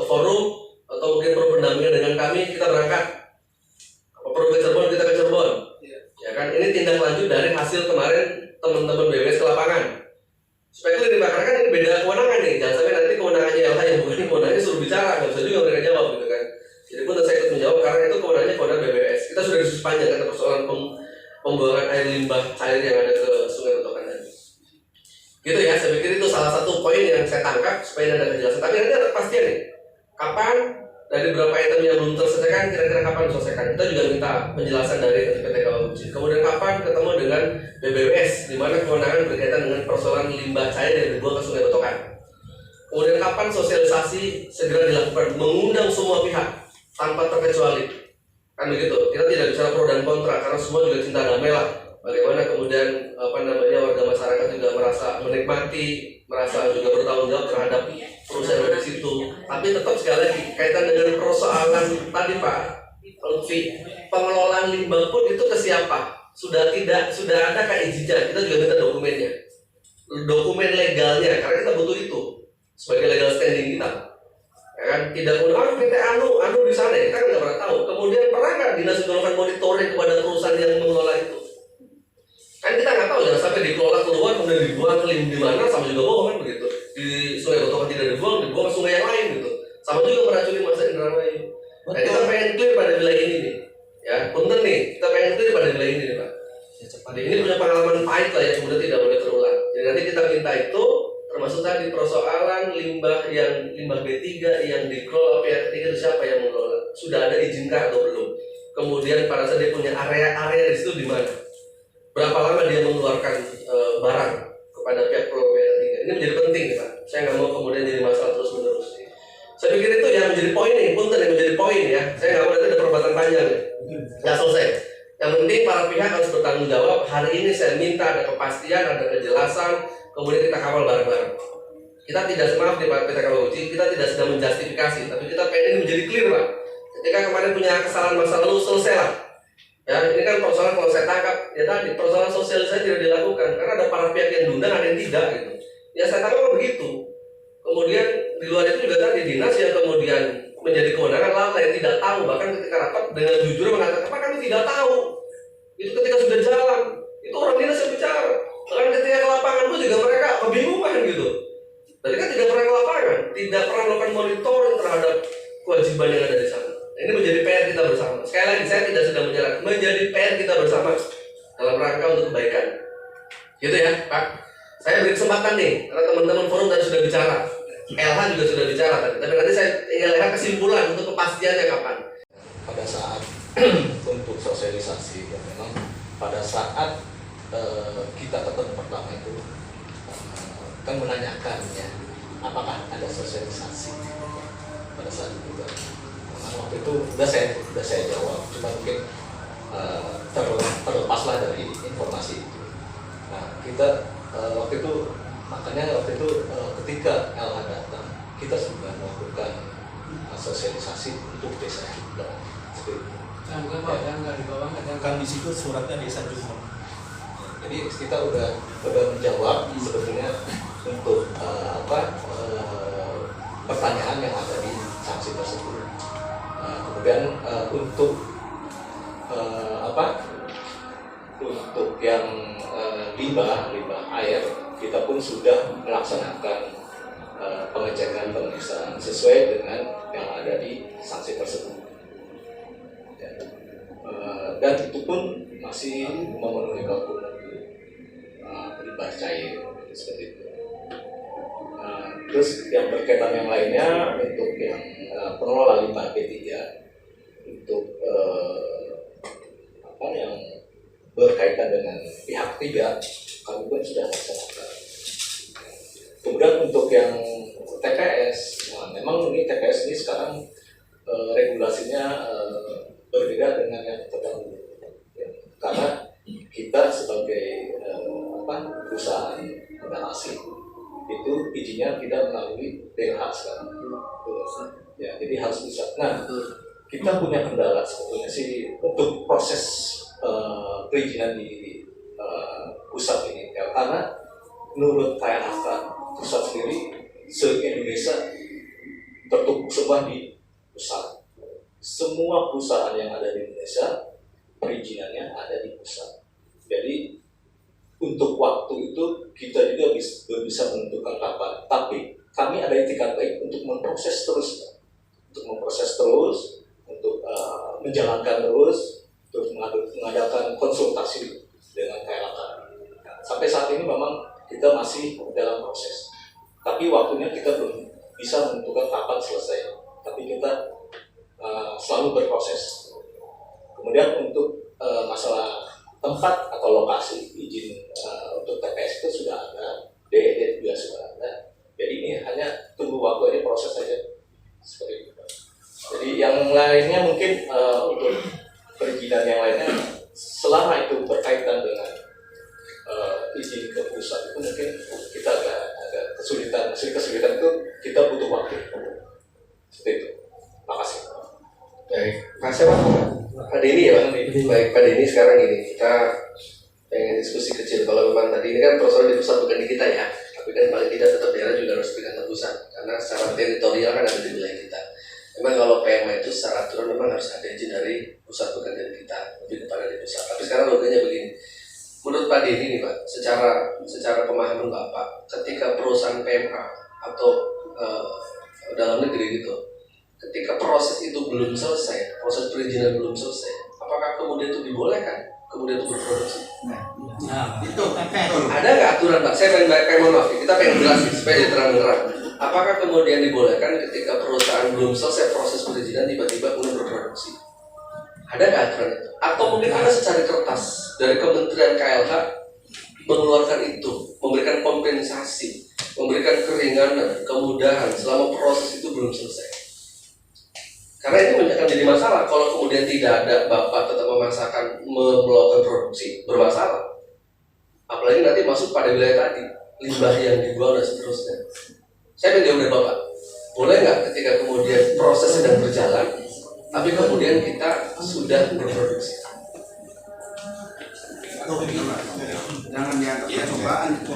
forum, atau mungkin perlu pendampingan dengan kami, kita berangkat. Apa perlu ke Cirebon, kita ke Cirebon. Ya kan, ini tindak lanjut dari hasil kemarin teman-teman BBWS ke lapangan. Supaya clear nih Pak, karena kan ini beda kewenangan nih. Jangan sampai nanti kewenangannya LH yang bukan kewenangannya suruh bicara, nggak bisa juga mereka jawab gitu kan. Jadi pun saya ikut menjawab karena itu kewenangannya kewenangan BBWS. Kita sudah diskusi panjang karena persoalan pembuangan air limbah cair yang ada ke Sungai Betokan tadi. Gitu ya, saya pikir itu salah satu poin yang saya tangkap supaya ada kejelasan. Tapi nanti ada kepastian nih, kapan dari berapa item yang belum terselesaikan, kira-kira kapan diselesaikan. Kita juga minta penjelasan dari PT Kawaguchi. Kemudian kapan ketemu dengan BBWS, di mana kewenangan berkaitan dengan persoalan limbah cair yang dibuang ke Sungai Betokan. Kemudian kapan sosialisasi segera dilakukan, mengundang semua pihak tanpa terkecuali. Kan begitu. Kita tidak bicara pro dan kontra karena semua juga cinta damai lah. Bagaimana kemudian warga masyarakat juga merasa menikmati, merasa juga bertanggung jawab terhadap perusahaan dari situ. Tapi tetap sekali lagi kaitan dengan persoalan tadi Pak Lutfi, pengelolaan limbah pun itu ke siapa? Sudah adakah izinnya? Kita juga minta dokumennya, dokumen legalnya, karena kita butuh itu sebagai legal standing kita. Ya kan, tidak kemudian PT Anu di sana, kita nggak pernah tahu. Kemudian pernah nggak dinas melakukan monitoring kepada perusahaan yang mengelola itu? Kan kita nggak tahu, jangan sampai dikelola keluar kemudian dibuang ke di mana, sama juga bohong kan begitu. Di Sungai Betokan tidak dibuang ke sungai yang lain gitu. Sama juga meracuni masa Indramayu. Nah, kita pengen clear pada wilayah ini nih. Ya, punten nih, kita pengen clear pada wilayah ini nih Pak. Jadi ini punya pengalaman pahit lah yang kemudian tidak boleh terulang. Jadi nanti kita minta itu, termasuk tadi persoalan limbah B3 yang dikelola pihak ketiga itu siapa yang mengelola? Sudah ada izinkah atau belum? Kemudian pada saat dia punya area di situ di mana? Berapa lama dia mengeluarkan barang kepada pihak pihak ketiga? Ini menjadi penting Pak. Saya nggak mau kemudian jadi masalah terus menerus. Saya pikir itu yang menjadi poin nih, punten yang menjadi poin ya. Saya nggak mau nanti ada perdebatan panjang ya. Nggak selesai. Yang penting para pihak harus bertanggung jawab. Hari ini saya minta ada kepastian, ada kejelasan, kemudian kita kawal bareng-bareng. Kita tidak, maaf nih Pak PT Kawaguchi, kita tidak sedang menjustifikasi, tapi kita pengen ini menjadi clear Pak. Ketika kemarin punya kesalahan masa lalu, selesai lah. Ya, ini kan persoalan kalau saya tangkap, ya tadi persoalan sosialisasi tidak dilakukan karena ada para pihak yang diundang, ada yang tidak gitu. Ya saya tangkap begitu. Kemudian di luar itu juga tadi dinas yang kemudian menjadi kewenangan lalai yang tidak tahu, bahkan ketika rapat dengan jujur mengatakan apa kami tidak tahu. Itu ketika sudah jalan, itu orang dinas yang bicara. Bahkan ketika ke lapangan pun juga mereka kebingungan gitu. Tadi kan tidak pernah ke lapangan, tidak pernah melakukan monitoring terhadap kewajiban yang ada di sana. Ini menjadi PR kita bersama. Sekali lagi saya tidak sedang menyalahkan, menjadi PR kita bersama dalam rangka untuk kebaikan. Gitu ya, Pak. Saya beri kesempatan nih, karena teman-teman forum tadi sudah bicara, LH juga sudah bicara tadi. Tapi nanti saya tinggal lihat kesimpulan untuk kepastiannya kapan. Pada saat untuk sosialisasi, ya memang pada saat kita ketemu pertama itu kan menanyakan ya apakah ada sosialisasi pada saat itu? Karena waktu itu udah saya jawab, cuma mungkin terlepaslah dari informasi itu. Nah kita waktu itu makanya ketika LH datang, kita sudah melakukan sosialisasi untuk desa juga. Jangan di bawah, kan di situ suratnya desa juga. Jadi kita udah menjawab sebetulnya untuk pertanyaan yang ada di sanksi tersebut. Kemudian untuk untuk yang limbah air, kita pun sudah melaksanakan pengecekan pemeriksaan sesuai dengan yang ada di sanksi tersebut. Dan itu pun masih memenuhi baku limbah cair seperti itu. Terus yang berkaitan yang lainnya untuk yang pengelola limbah B3 untuk yang berkaitan dengan pihak ketiga, kami pun sudah laksanakan. Kemudian untuk yang TPS, nah memang ini TPS ini sekarang regulasinya berbeda dengan yang terdahulu, karena kita sebagai perusahaan modal asing itu izinnya tidak melalui DLH sekarang. Ya, jadi harus bisa. Nah, kita punya kendala sebetulnya sih untuk proses perizinan di pusat ini, karena menurut KLHK pusat sendiri se-Indonesia tertutup semua di pusat. Semua perusahaan yang ada di Indonesia perizinannya ada di pusat. Jadi untuk waktu itu kita juga bisa menentukan kapan. Tapi kami ada itikat baik untuk memproses terus, untuk menjalankan terus, untuk mengadakan konsultasi dengan KLHK. Sampai saat ini memang kita masih dalam proses. Tapi waktunya kita belum bisa menentukan kapan selesai. Tapi kita selalu berproses. Kemudian untuk masalah tempat atau lokasi izin untuk TPS itu sudah ada, DED juga sudah ada. Jadi ini hanya tunggu waktu, ini proses saja seperti itu. Jadi yang lainnya mungkin untuk perizinan yang lainnya, selama itu berkaitan dengan izin ke pusat itu mungkin kita agak kesulitan. Kesulitan itu kita butuh waktu. Seperti itu. Makasih. Baik, makasih Pak Denny ya Pak. Baik Pak Denny, sekarang gini, kita pengen diskusi kecil. Kalau memang tadi ini kan persoalan di pusat bukan di kita ya, tapi kan paling tidak tetap daerah juga harus berikan tebusan, karena secara teritorial kan ada di wilayah kita. Memang kalau PMA itu secara aturan memang harus ada izin dari pusat bukan dari kita, lebih kepada dari pusat. Tapi sekarang logikanya begini, menurut Pak Denny nih Pak, secara pemahaman Bapak, ketika perusahaan PMA atau dalam negeri gitu, ketika proses itu belum selesai, proses perizinan belum selesai, apakah kemudian itu dibolehkan, kemudian itu berproduksi? Nah, itu TPS. Ada nggak aturan Pak? Saya pengen maaf, kita pengen jelasin supaya terang-terang. Apakah kemudian dibolehkan ketika perusahaan belum selesai proses perizinan tiba-tiba kemudian berproduksi? Ada nggak aturan itu? Atau mungkin ada secara kertas dari Kementerian KLH mengeluarkan itu, memberikan kompensasi, memberikan keringanan, kemudahan selama proses itu belum selesai? Karena itu akan jadi masalah kalau kemudian tidak ada bapak tetap melakukan produksi, bermasalah. Apalagi nanti masuk pada wilayah tadi, limbah yang dibuang dan seterusnya. Saya ingin jawab dari bapak, boleh nggak ketika kemudian proses sedang berjalan, tapi kemudian kita sudah berproduksi? Jangan dianggap cobaan itu.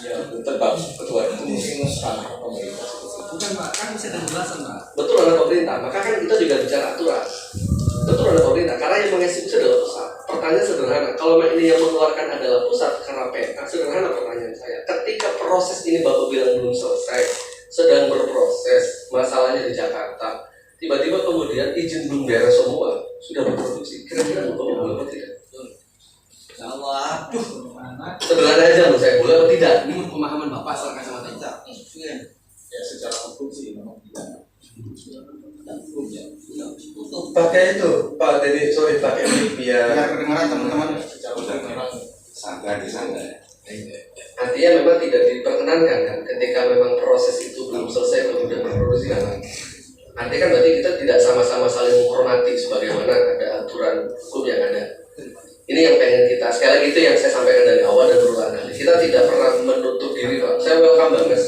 Ya, tetap ketua itu mungkin ranah pemerintah. Bukan Pak, kan bisa ada jelasan Pak. Betul ranah pemerintah, maka kan kita juga bicara aturan. Betul ranah pemerintah, karena yang mengeksekusi adalah pusat. Pertanyaan sederhana, kalau ini yang mengeluarkan adalah pusat karena PMA, sederhana pertanyaan saya. Ketika proses ini Bapak bilang belum selesai, sedang berproses, masalahnya di Jakarta, tiba-tiba kemudian izin belum beres semua, sudah berproduksi. Kira-kira Bapak boleh atau tidak? Ya Allah, aduh, mana? Sederhana aja menurut saya, boleh atau tidak? Ini menurut pemahaman Bapak soal kacamata kita. Ya secara hukum sih memang tidak. Pakai itu, Pak Denny, sorry pakai mic biar Biar kedengaran teman-teman. Secara hukum memang Sangga disangga. Anda artinya memang tidak diperkenankan kan ketika memang proses itu belum selesai kemudian berproduksi kan. Artinya kan berarti kita tidak sama-sama saling menghormati sebagaimana ada aturan hukum yang ada. Ini yang pengen kita, sekali lagi itu yang saya sampaikan dari awal dan berulang kali. Kita tidak pernah menutup diri Pak. Saya welcome banget.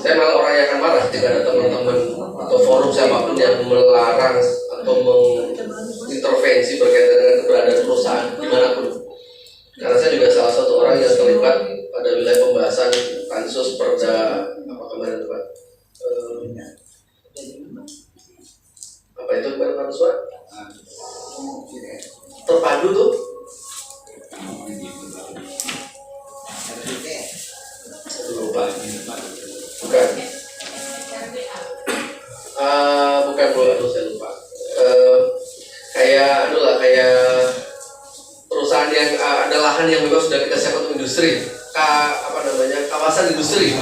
Saya malah orang yang akan marah jika ada teman-teman atau forum siapapun yang melarang atau mengintervensi berkaitan dengan keberadaan perusahaan dimanapun. Karena saya juga salah satu orang yang terlibat pada wilayah pembahasan pansus perda apa kemarin Pak? Apa itu kemarin pansus Pak? Terpadu tuh. Lupa. Bukan. Bukan bola, saya lupa. Kayak perusahaan yang ada lahan yang memang sudah kita siapkan untuk industri, kawasan industri.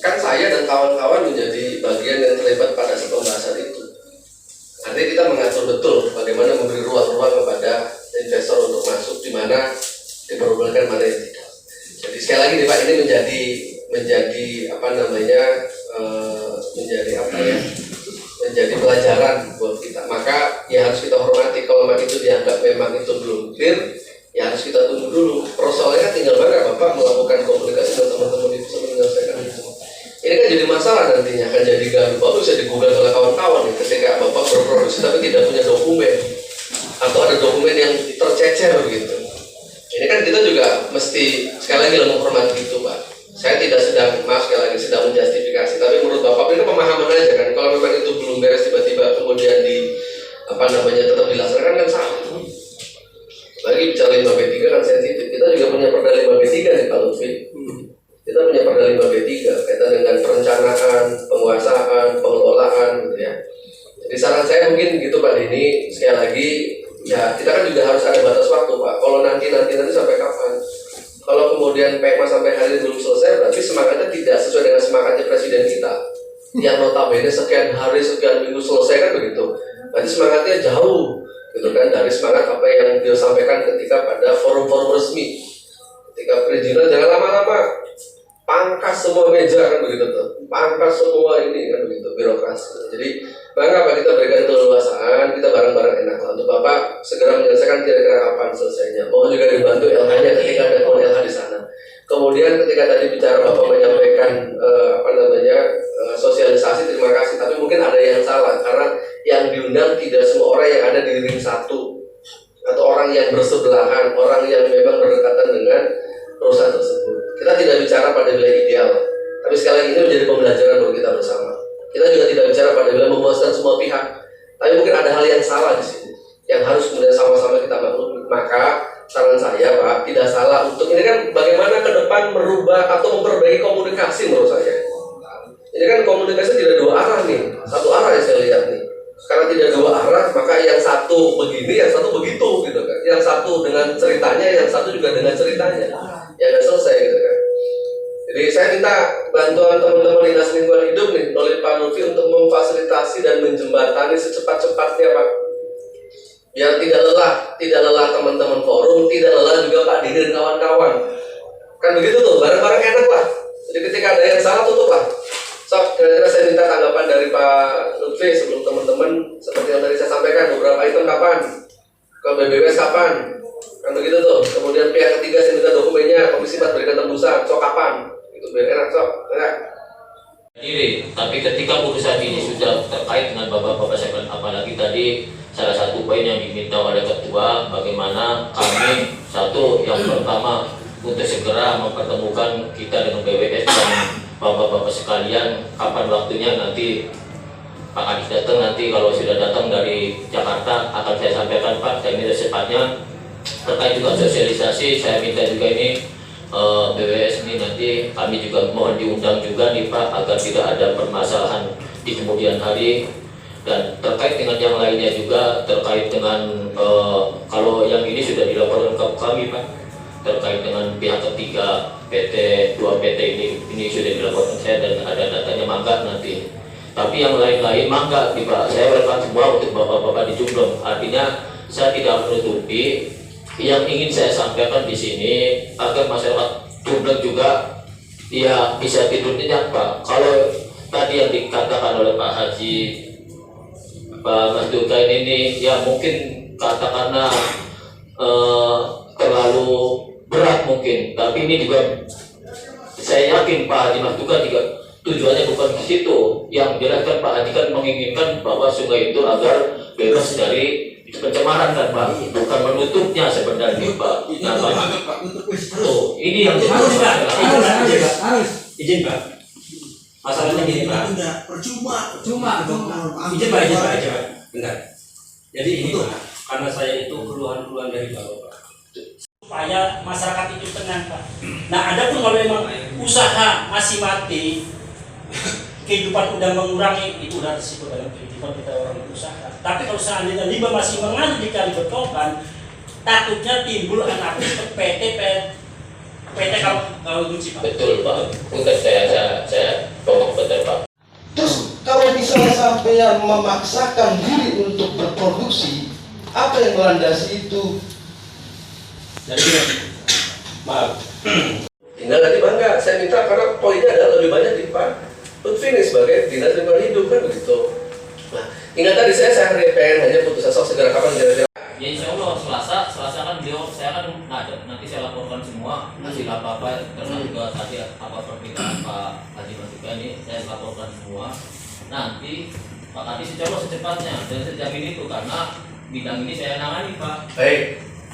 Kan saya dan kawan-kawan menjadi bagian yang terlibat pada pembahasan itu. Artinya kita mengatur betul bagaimana memberi ruang-ruang kepada investor untuk masuk di mana diperbolehkan, mana yang tidak. Jadi sekali lagi nih Pak, ini menjadi pelajaran buat kita. Maka ya harus kita hormati. Kalau memang itu dianggap memang itu belum clear, ya harus kita tunggu dulu. Persoalannya kan tinggal mana Bapak melakukan komunikasi dengan teman-teman itu sampai menyelesaikan itu. Ini kan jadi masalah nantinya, akan jadi gaduh. Bapak bisa digugat oleh kawan-kawan nih, ketika Bapak berproduksi tapi tidak punya dokumen atau ada dokumen yang tercecer gitu. Ini kan kita juga mesti sekali lagi menghormati itu Pak. Saya tidak sedang sedang menjustifikasi, tapi menurut Bapak ini pemahaman aja kan. Kalau memang itu belum beres tiba-tiba kemudian tetap dilaksanakan kan salah. Lagi bicara 5B3 kan sensitif. Kita juga punya Perda 5B3 nih Pak Lutfi. Kita punya Perda 5B3 kaitan dengan perencanaan, penguasaan, pengelolaan gitu ya. Jadi saran saya mungkin gitu Pak Denny, sekali lagi ya kita kan juga harus ada batas waktu Pak. Kalau nanti sampai kapan? Kalau kemudian PEMA sampai hari ini belum selesai, berarti semangatnya tidak sesuai dengan semangatnya presiden kita. Yang notabene sekian hari, sekian minggu selesai kan begitu. Berarti semangatnya jauh gitu kan dari semangat apa yang dia sampaikan ketika pada forum-forum resmi. Ketika perizinan jangan lama-lama, pangkas semua meja kan begitu tuh, pangkas semua ini kan begitu birokrasi. Jadi bangga Pak, kita berikan keleluasaan, kita bareng-bareng enak lah untuk Bapak segera menyelesaikan kira-kira kapan selesainya. Mohon juga dibantu LH-nya ketika ada kawan LH di sana. Kemudian ketika tadi bicara Bapak menyampaikan sosialisasi, terima kasih, tapi mungkin ada yang salah karena yang diundang tidak semua orang yang ada di ring satu atau orang yang bersebelahan, orang yang memang berdekatan dengan perusahaan tersebut. Kita tidak bicara pada wilayah ideal, tapi sekali lagi ini menjadi pembelajaran buat kita bersama. Kita juga tidak bicara pada wilayah memuaskan semua pihak, tapi mungkin ada hal yang salah di sini yang harus kemudian sama-sama kita maklumi. Maka saran saya Pak, tidak salah untuk ini kan bagaimana ke depan merubah atau memperbaiki komunikasi menurut saya. Ini kan komunikasi tidak dua arah nih, satu arah yang saya lihat nih. Karena tidak dua arah, maka yang satu begini, yang satu begitu gitu kan. Yang satu dengan ceritanya, yang satu juga dengan ceritanya. Ya nggak selesai gitu kan. Jadi saya minta bantuan teman-teman Dinas Lingkungan Hidup nih oleh Pak Lutfi untuk memfasilitasi dan menjembatani secepat-cepatnya Pak. Biar tidak lelah teman-teman forum, tidak lelah juga Pak Dini dan kawan-kawan. Kan begitu tuh, bareng-bareng enak lah. Jadi ketika ada yang salah tutup lah. So, kira-kira saya minta tanggapan dari Pak Lutfi sebelum teman-teman seperti yang tadi saya sampaikan, beberapa item kapan, ke BBWS kapan, kan begitu tuh. Kemudian pihak ketiga saya minta dokumennya, Komisi 4 berikan tembusan, so kapan, itu biar enak, so enak. Diri, tapi ketika putusan ini sudah terkait dengan bapak-bapak sekalian, apalagi tadi salah satu poin yang diminta oleh ketua, bagaimana kami satu yang pertama untuk segera mempertemukan kita dengan BWS dan bapak-bapak sekalian, kapan waktunya nanti Pak Kadis datang, nanti kalau sudah datang dari Jakarta akan saya sampaikan Pak, saya minta secepatnya. Terkait juga sosialisasi, saya minta juga ini BWS ini nanti kami juga mohon diundang juga nih Pak, agar tidak ada permasalahan di kemudian hari. Dan terkait dengan yang lainnya juga, terkait dengan kalau yang ini sudah dilaporkan ke kami Pak, terkait dengan pihak ketiga PT 2 PT ini sudah dilaporkan saya dan ada datanya, mangga nanti. Tapi yang lain-lain mangga nih Pak, saya welcome semua untuk bapak-bapak di Jumblong. Artinya saya tidak menutupi yang ingin saya sampaikan di sini agar masyarakat Jumlah juga ya bisa tidurnya Pak. Kalau tadi yang dikatakan oleh Pak Haji, Pak Mas Dukain ini ya mungkin katakanlah terlalu berat mungkin, tapi ini juga saya yakin Pak Haji Mas Dukain juga tujuannya bukan ke situ. Yang jelaskan Pak Haji kan menginginkan bahwa sungai itu agar bebas dari pencemaran kan Pak, bukan menutupnya sebenarnya Pak. Nah, Pak. Oh, ini yang harus Pak, harus. izin Pak. Masalahnya gini Pak. Percuma. Izin Pak. Benar. Jadi ini Pak, karena saya itu keluhan-keluhan dari Bapak. Supaya masyarakat itu tenang Pak. Nah, ada pun kalau memang usaha masih mati, kehidupan udah mengurangi, itu udah risiko dalam kehidupan kita orang usaha. Tapi kalau seandainya limbah masih mengalir di Kali Betongan, takutnya timbul anarkis ke PT Kawaguchi Pak. betul Pak. Bukan saya ngomong betul Pak. Terus kalau misalnya sampean memaksakan diri untuk berproduksi, apa yang melandasi itu? Jadi maaf. Tinggal nanti bangga, saya minta karena poinnya adalah lebih banyak di Pak Lutfi sebagai dinas lingkungan hidup kan begitu. Nah, ingat tadi saya pengen hanya putusan sok segera kapan kira-kira. Ya insya Allah Selasa kan saya kan ada, nanti saya laporkan semua hasil apa termasuk juga tadi apa perbincangan Pak Haji Mas Dukain ini saya laporkan semua. Nanti Pak Kadis insya Allah secepatnya dan sejamin itu karena bidang ini saya nangani Pak. Baik,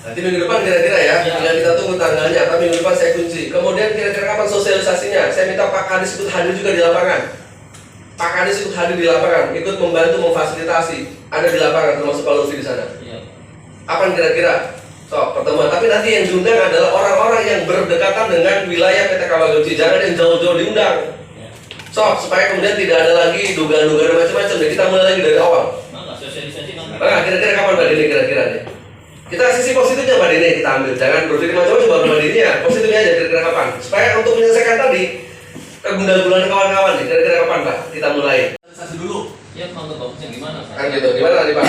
nanti minggu depan kira-kira ya, tinggal kita tunggu tanggalnya, tapi minggu depan saya kunci. Kemudian kira-kira kapan sosialisasinya? Saya minta Pak Kadis ikut hadir juga di lapangan. Pak Kadis ikut hadir di lapangan, ikut membantu memfasilitasi, ada di lapangan termasuk Pak Lutfi di sana. Iya. Kapan kira-kira? So, pertemuan. Tapi nanti yang diundang adalah orang-orang yang berdekatan dengan wilayah PT Kawaguchi. Jangan yang jauh-jauh diundang. So, supaya kemudian tidak ada lagi dugaan-dugaan macam-macam. Jadi kita mulai lagi dari awal. Nah, sosialisasi kan. Nah, kira-kira kapan Mbak Dini kira-kira nih? Kita sisi positifnya Mbak Dini kita ambil. Jangan berpikir macam-macam baru Mbak Dini ya. Positifnya aja kira-kira kapan? Supaya untuk menyelesaikan tadi kegundal-gulan kawan-kawan nih. Kira-kira kapan Pak? Kita mulai. Sasi dulu. Ya mau bagusnya gimana Pak? Kan gitu. Gimana tadi Pak?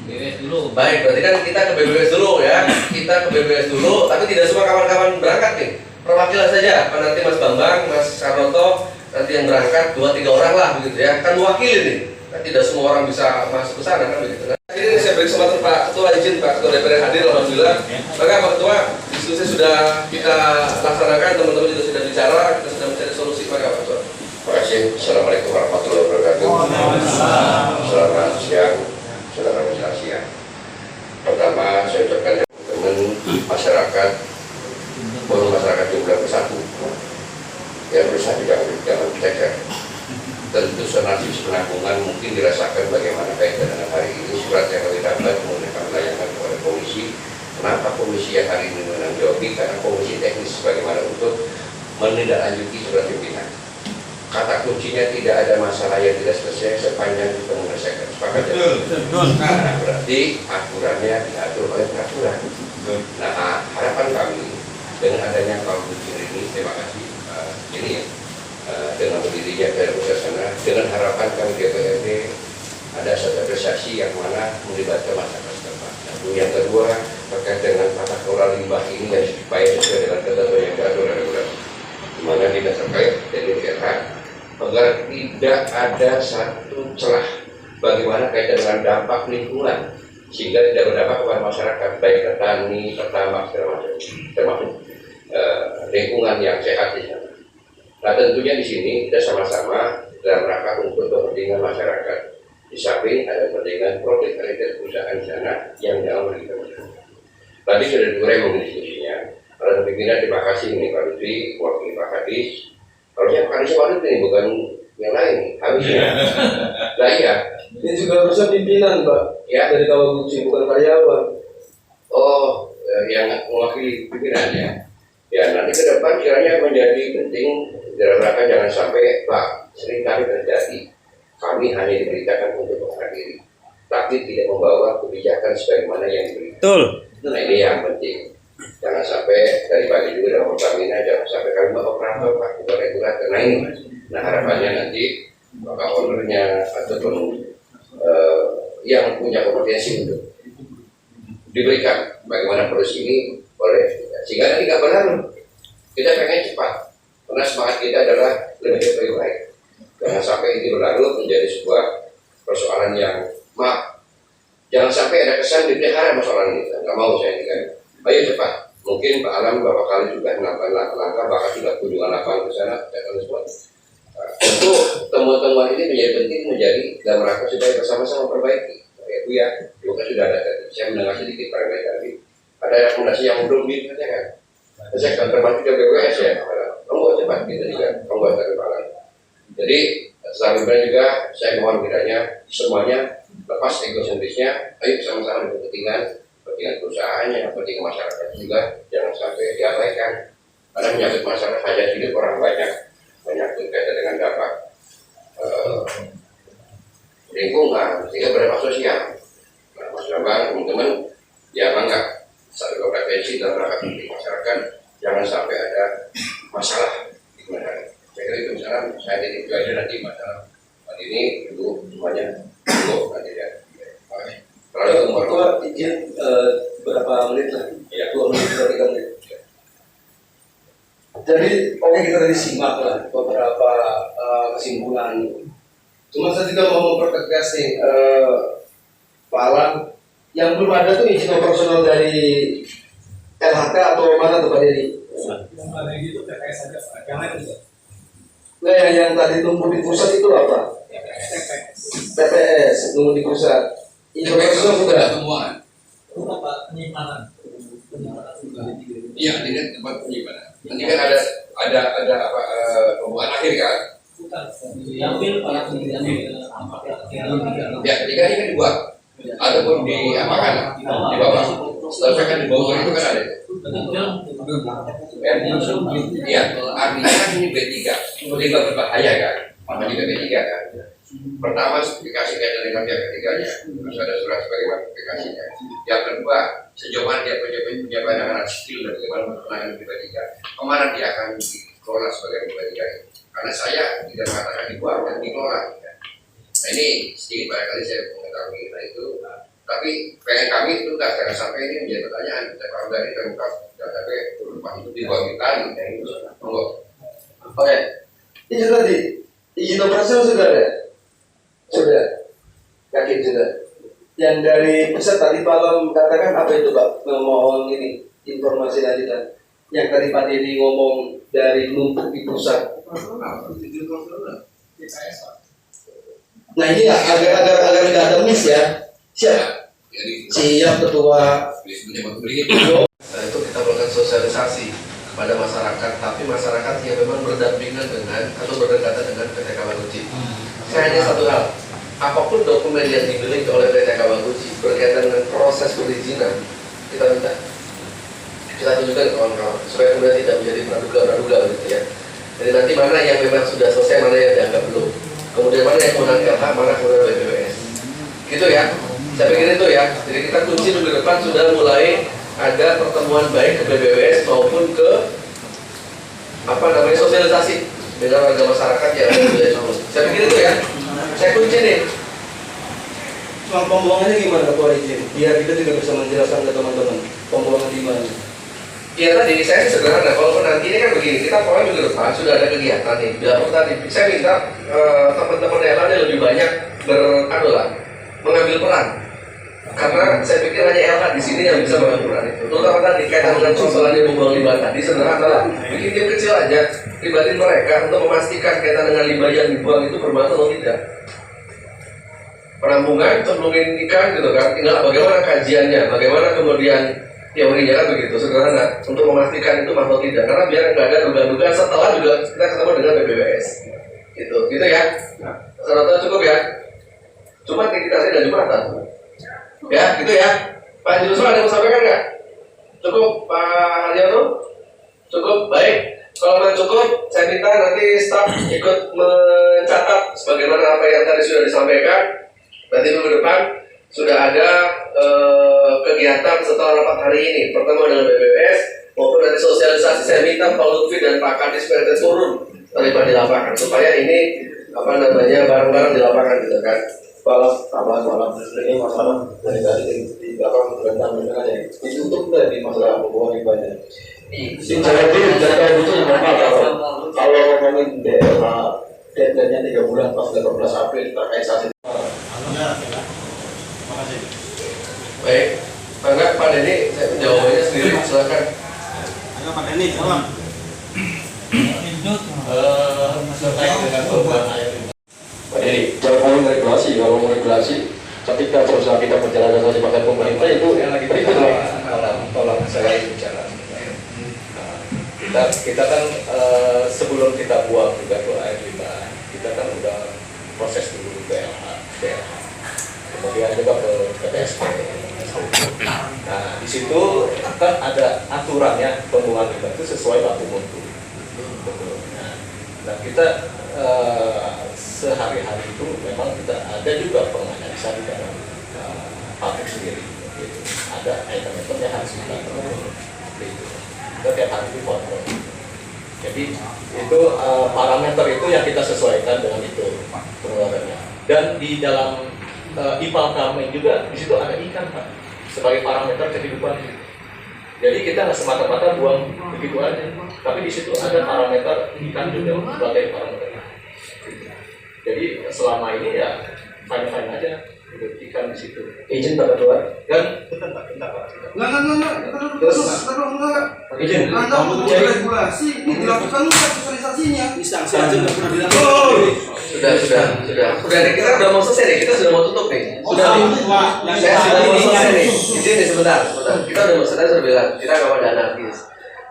BWS dulu. Baik, berarti kan kita ke BBWS dulu ya. Kita ke BBWS dulu, tapi tidak semua kawan-kawan berangkat nih. Perwakilan saja, nanti Mas Bambang, Mas Karnoto, nanti yang berangkat 2-3 orang lah begitu ya. Kan mewakili nih. Kan tidak semua orang bisa masuk ke sana kan begitu. Nah, ini saya beri kesempatan Pak Ketua, izin Pak Ketua DPR hadir, alhamdulillah. Maka Pak Ketua, diskusi sudah kita laksanakan, teman-teman juga sudah bicara, kita sudah mencari solusi. Maka Pak Ketua. Terima kasih. Assalamualaikum warahmatullahi wabarakatuh. Selamat siang, saudara sekalian. Pertama, saya ucapkan teman masyarakat, forum masyarakat Jumlah Bersatu yang berusaha jangan bercecer. Tentu sonasi penanggungan mungkin dirasakan bagaimana kaitan dengan hari ini surat yang kami dapat kemudian kami layangkan kepada komisi. Kenapa komisi yang hari ini menanggapi? Karena komisi teknis bagaimana untuk menindaklanjuti surat pimpinan. Kata kuncinya tidak ada masalah yang tidak selesai sepanjang kita menyelesaikan. Sepakat ya? Nah, berarti aturannya diatur oleh peraturan. Nah, harapan kami dengan adanya Kawaguchi ini, terima kasih ini ya, dengan berdirinya PRU sana, dengan harapan kami DPRD ada satu apresiasi yang mana melibatkan masyarakat setempat. Nah, yang kedua terkait dengan tata kelola limbah ini yang supaya sesuai dengan ketentuan yang diatur oleh regulasi, di mana dinas terkait DPRD agar tidak ada satu celah bagaimana kaitan dengan dampak lingkungan sehingga tidak berdampak kepada masyarakat baik petani, pertambak, termasuk lingkungan yang sehat di sana. Nah tentunya di sini kita sama-sama dalam rangka untuk kepentingan masyarakat. Di samping ada kepentingan profitabilitas perusahaan di sana yang jauh lebih penting. Tadi sudah diurai mengenai diskusinya. Para pimpinan terima kasih nih Pak Lutfi, wakil Pak Kadis. Harusnya Pak Kadis Wadud ini bukan yang lain, harusnya. Nah iya. Ini juga harusnya pimpinan Pak, Ya. dari Kawaguchi bukan karyawan. Oh, yang mewakili pimpinannya. Ya nanti ke depan kiranya menjadi penting dalam rangka jangan sampai Pak seringkali terjadi kami hanya diberitakan untuk menghadiri, tapi tidak membawa kebijakan sebagaimana yang diberikan. Betul. Nah ini yang penting. Jangan sampai dari pagi juga dalam Pertamina jangan sampai kami operator Pak bukan regulator. Nah ini. Nah harapannya nanti Bapak ownernya ataupun yang punya kompetensi untuk diberikan bagaimana proses ini oleh kita. Sehingga nanti nggak berlalu. Kita pengen cepat, karena semangat kita adalah lebih baik. Jangan sampai ini berlalu menjadi sebuah persoalan yang jangan sampai ada kesan dipelihara persoalan ini. Nggak mau saya ini kan. Ayo cepat. Mungkin Pak Alam beberapa kali juga melakukan langkah, bahkan sudah kunjungan lapangan ke sana, dan semua. Tentu temuan-temuan ini menjadi penting, menjadi dalam rangka supaya bersama-sama perbaiki. Ya Bu ya, juga sudah ada tadi. Saya mendengar sedikit barangkali tadi. Ada rekomendasi yang belum dikerjakan. Saya akan termasuk juga BWS ya. Tunggu cepat kita juga membuat kedepangan. Jadi selanjutnya juga saya mohon kiranya semuanya lepas egosentrisnya, ayo bersama-sama dengan kepentingan perusahaannya, kepentingan masyarakat juga, jangan sampai diabaikan. Karena menyangkut masalah hajat hidup orang banyak, menyangkut kaitan dengan dampak lingkungan, sehingga berdampak sosial. Nah, Mas Bambang, teman-teman, ya bangga satu kompetensi dalam rangka masyarakat, jangan sampai ada masalah di mana. Saya kira itu misalnya saya tidak juga ada nanti masalah ini dulu semuanya dulu nanti ya. Kalau itu izin berapa menit lah? Ya, 2 menit atau 3 menit. Jadi oke, kita tadi simak lah beberapa kesimpulan. Cuma saya juga mau mempertegas nih, Pak Alam, yang belum ada tuh izin operasional dari LHK atau mana tuh Pak Dedi? Yang ada itu TPS saja, yang lain juga. Nah, yang tadi tumbuh di pusat itu apa? TPS, tumbuh di pusat. Izin operasional sudah. Temuan. Bukan Pak, penyimpanan. Iya, ini kan tempat penyimpanan. Nanti kan ada apa pembuatan akhir kan? Bukan. Diambil para penyimpanan. Ya, ketika ini kan dibuat ataupun diapakan di bawah. Setelah saya kan di bawah itu kan ada. Iya, artinya kan ini B3 berbahaya kan, maka juga B3 kan. Pertama, sertifikasi kaitan dengan pihak ketiganya, harus ada surat sebagai sertifikasinya. Yang kedua, sejauh mana dia punya pandangan skill dan bagaimana menangani B3, kemana dia akan dikelola sebagai B3 ini. Karena saya tidak mengatakan dibuat dan dikelola. Nah ini sedikit barangkali saya mengetahui itu. Tapi pengen kami itu jangan sampai ini menjadi pertanyaan. Kita kalau dari terbuka, jangan sampai rumah itu dibuat kita, yang itu monggo. Oke, izin tadi, izin operasional sudah ada? Sudah, yakin sudah. Yang dari pusat tadi Pak Alam katakan apa itu Pak? Mohon ini informasi lanjutan. Yang tadi Pak Dedi ngomong dari numpuk di pusat. Nah ini agar tidak ada miss ya. Siap ketua. Nah, itu kita melakukan sosialisasi kepada masyarakat, tapi masyarakat yang memang berdampingan dengan atau berdekatan dengan PT Kawaguchi. Saya hanya satu hal, apapun dokumen yang dimiliki oleh PT Kawaguchi berkaitan dengan proses perizinan, kita minta, kita tunjukkan ke kawan-kawan supaya kemudian tidak menjadi praduga gitu ya. Jadi nanti mana yang memang sudah selesai, mana yang dianggap belum, kemudian mana yang kemudian LH, mana kemudian BPWS, gitu ya. Saya pikir itu ya. Jadi kita kunci minggu depan sudah mulai ada pertemuan baik ke BPWS maupun ke sosialisasi dengan warga masyarakat yang ada di wilayah Solo. Saya pikir itu ya. Saya kunci nih. Soal pembuangannya gimana Ketua izin? Biar kita juga bisa menjelaskan ke teman-teman pembuangan di mana. Iya tadi saya sih sederhana. Walaupun nanti ini kan begini, kita pokoknya minggu depan sudah ada kegiatan nih. Bila tadi saya minta teman-teman daerah ini lebih banyak mengambil peran. Karena saya pikir hanya LH di sini yang bisa mengambil peran itu. Terutama tadi kaitan dengan persoalan membuang limbah tadi sederhana lah. Bikin tim kecil aja, libatin mereka untuk memastikan kaitan dengan limbah yang dibuang itu bermanfaat atau tidak. Penampungan, cemplungin ikan gitu kan. Tinggal bagaimana kajiannya, bagaimana kemudian teorinya kan begitu sederhana untuk memastikan itu atau tidak. Karena biar nggak ada duga-duga setelah juga kita ketemu dengan BPWS. Gitu ya. Serata cukup ya. Cuma aktivitasnya dari Jumatan. Ya, gitu ya. Pak Jurusul ada yang mau sampaikan nggak? Cukup, Pak Haryono? Cukup, baik. Kalau memang cukup, saya minta nanti staf ikut mencatat sebagaimana apa yang tadi sudah disampaikan. Nanti minggu depan sudah ada kegiatan setelah rapat hari ini, pertemuan dengan BPWS maupun nanti sosialisasi. Saya minta Pak Lutfi dan Pak Kadis PRT turun terlibat di lapangan supaya ini barang-barang di lapangan gitu kan. Malam ini masalah dari di belakang berendam aja ditutup udah di masalah pembuangan limbahnya. Jadi butuh kalau ngomongin deadline-nya 3 bulan pas 18 April terkait saksi. Baik, Pak Pak Denny, saya jawabannya sendiri, silakan. Ayo Pak Denny, jawab. Terkait dengan perubahan ayat ini. Pak Denny, cara ngomong regulasi, kalau ngomong regulasi, ketika perusahaan kita berjalan dengan pakai pemerintah itu berikut tolong saya bicara. Kita kan sebelum kita buang juga ke air limbah, kita kan udah proses dulu ke BLH, kemudian juga ke PTSP. Nah di situ kan ada aturannya pembuangan limbah itu sesuai baku mutu. Nah kita sehari-hari itu memang kita ada juga penganalisa di dalam pabrik sendiri. Gitu. Ada item-item yang harus kita seperti itu. Kita tiap hari kontrol. Jadi itu parameter itu yang kita sesuaikan dengan itu pengeluarannya. Dan di dalam IPAL kami juga di situ ada ikan Pak sebagai parameter kehidupan. Jadi kita nggak semata-mata buang begitu aja, tapi di situ ada parameter ikan juga sebagai parameter. Jadi selama ini ya fine-fine aja ikan di situ. Izin Pak Ketua. Dan Enggak. terus izin. Anda membuat regulasi, ini dilakukan sosialisasinya. Instansi aja nggak pernah bilang. Sudah nih, kita udah mau selesai nih, kita sudah mau tutup nih. Sudah nih. Saya sudah mau selesai nih. Izin nih sebentar. Kita udah mau selesai, sudah bilang kita nggak ada anarkis.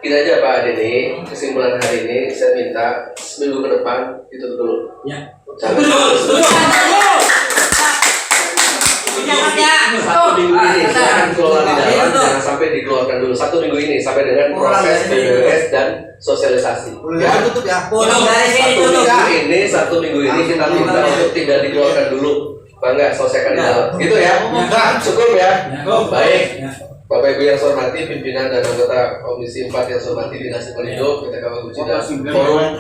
Gini aja Pak Denny, kesimpulan hari ini saya minta seminggu ke depan ditutup dulu. Ya. Satu minggu ini silahkan keluar di dalam, jangan sampai dikeluarkan dulu 1 minggu ini sampai dengan proses BBS dan sosialisasi. Ya, Tutup ya. 1 minggu ini kita minta untuk tidak dikeluarkan dulu, bangga selesaikan di dalam. Gitu ya? Cukup ya? Baik. Bapak Ibu yang saya hormati, pimpinan dan anggota Komisi 4 yang saya hormati, Dinas Lingkungan Hidup, PT Kawaguci dan Forum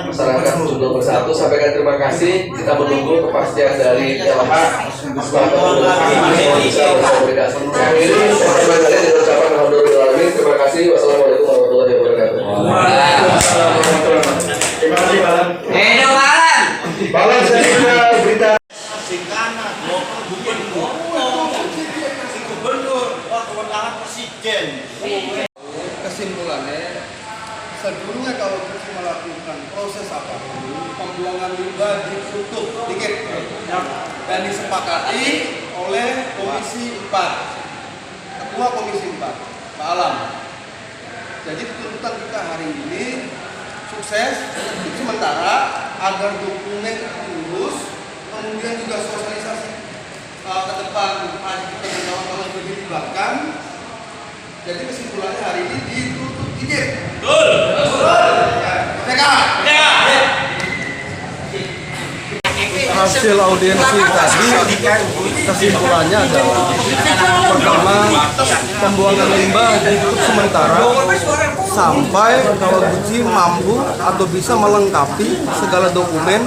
Masyarakat Jumlah Bersatu, sampaikan terima kasih. Kita menunggu kepastian dari LH setelah kami bisa berkomunikasi. Yang ini saya kembali dengan ucapan alhamdulillah. Terima kasih. Wassalamualaikum warahmatullahi wabarakatuh. Terima kasih Balan. Balan saya juga berita. Kesimpulannya, sebelumnya kalau kita melakukan proses apapun, pembuangan limbah ditutup dikit dan disepakati oleh Komisi 4, Ketua Komisi 4, Pak Alam. Jadi tuntutan kita hari ini sukses sementara agar dokumen lurus, kemudian juga sosialisasi ke depan mari kita dan kawan-kawan lebih dilibatkan. Jadi kesimpulannya hari ini ditutup dikit. Betul. Hasil audiensi tadi kesimpulannya adalah pertama, pembuangan limbah ditutup sementara sampai Kawaguchi mampu atau bisa melengkapi segala dokumen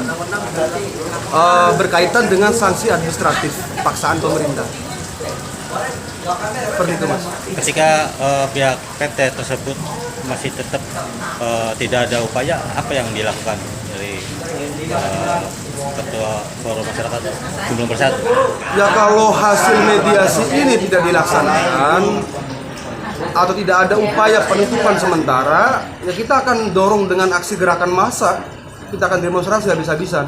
berkaitan dengan sanksi administratif paksaan pemerintah. Seperti itu Mas. Ketika pihak PT tersebut masih tetap tidak ada upaya, apa yang dilakukan dari Ketua Forum Masyarakat Jumlah Bersatu? Ya kalau hasil mediasi ini tidak dilaksanakan atau tidak ada upaya penutupan sementara, ya kita akan dorong dengan aksi gerakan massa. Kita akan demonstrasi habis-habisan.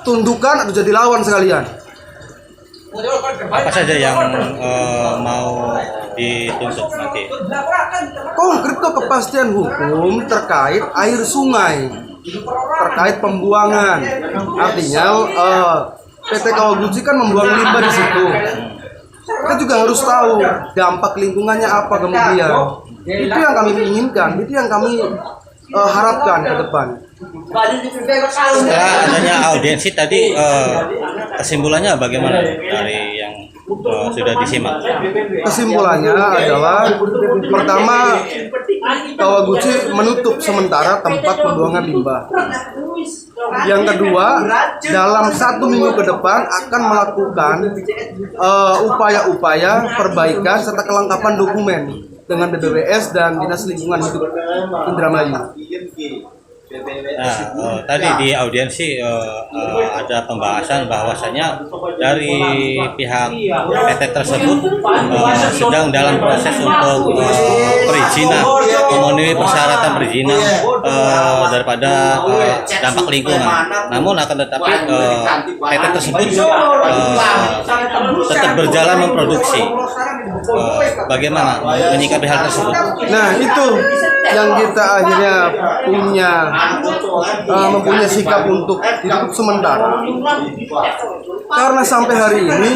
Tundukkan atau jadi lawan sekalian. Apa saja yang mau dituntut nanti? Konkret tuh kepastian hukum terkait air sungai, terkait pembuangan. Artinya PT Kawaguchi kan membuang limbah di situ. Kita juga harus tahu dampak lingkungannya apa kemudian. Itu yang kami inginkan, itu yang kami harapkan ke depan. Setelah adanya audiensi tadi, kesimpulannya bagaimana dari yang sudah disimak? Kesimpulannya adalah pertama, Kawaguchi menutup sementara tempat pembuangan limbah. Yang kedua, dalam 1 minggu ke depan akan melakukan upaya-upaya perbaikan serta kelengkapan dokumen dengan BPWS dan Dinas Lingkungan Hidup Indramayu. Nah, tadi di audiensi ada pembahasan bahwasanya dari pihak PT tersebut sedang dalam proses untuk perizinan, memenuhi persyaratan perizinan daripada dampak lingkungan. Namun akan tetapi PT tersebut tetap berjalan memproduksi. Bagaimana menyikapi hal tersebut? Nah, itu yang kita akhirnya mempunyai sikap untuk ditutup sementara, karena sampai hari ini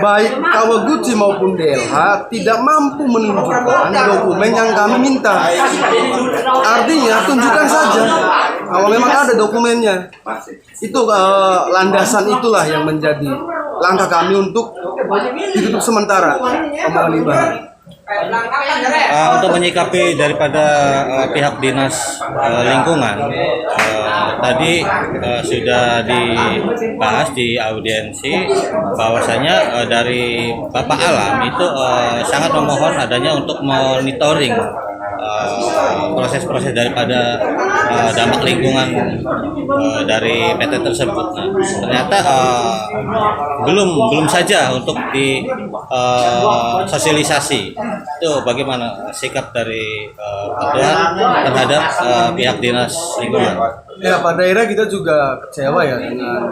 baik Kawaguchi maupun DLH tidak mampu menunjukkan dokumen yang kami minta. Artinya tunjukkan saja kalau memang ada dokumennya. Itu landasan itulah yang menjadi langkah kami untuk ditutup sementara pembuangan limbah. Untuk menyikapi daripada pihak dinas lingkungan, tadi sudah dibahas di audiensi bahwasanya dari Bapak Alam itu sangat memohon adanya untuk monitoring proses-proses daripada dampak lingkungan dari PT tersebut. Nah, ternyata belum saja untuk di sosialisasi. Itu bagaimana sikap dari Ketua terhadap pihak dinas lingkungan? Ya, pada daerah kita juga kecewa ya dengan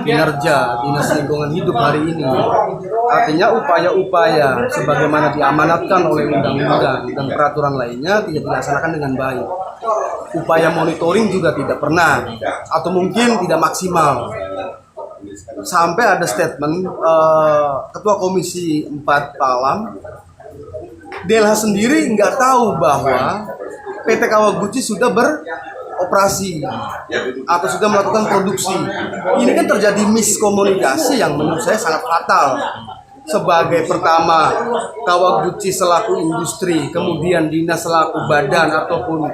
kinerja Dinas Lingkungan Hidup hari ini. Artinya upaya-upaya sebagaimana diamanatkan oleh undang-undang dan peraturan lainnya tidak dilaksanakan dengan baik. Upaya monitoring juga tidak pernah atau mungkin tidak maksimal. Sampai ada statement Ketua Komisi 4 Pak Alam, DLH sendiri nggak tahu bahwa PT Kawaguchi sudah beroperasi atau sudah melakukan produksi. Ini kan terjadi miskomunikasi yang menurut saya sangat fatal. Sebagai pertama, Kawaguchi selaku industri, kemudian dinas selaku badan ataupun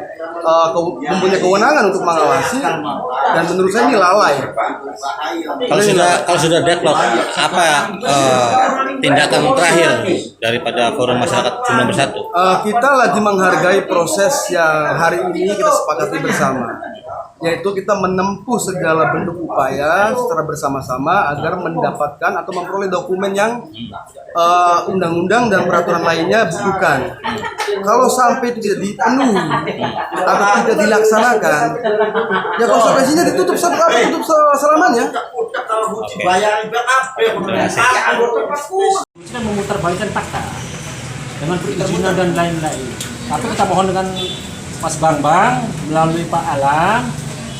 mempunyai kewenangan untuk mengawasi, dan menurut saya ini lalai. Kalau sudah deadlock, apa tindakan terakhir daripada Forum Masyarakat Jumlah Bersatu? Kita lagi menghargai proses yang hari ini kita sepakati bersama, yaitu kita menempuh segala bentuk upaya secara bersama-sama agar mendapatkan atau memperoleh dokumen yang undang-undang dan peraturan lainnya butuhkan. Kalau sampai tidak dipenuhi atau tidak dilaksanakan, ya konsekuensinya ditutup selamanya. Kita memutarbalikkan fakta dengan perizinan dan lain-lain. Tapi kita mohon dengan Mas Bambang melalui Pak Alam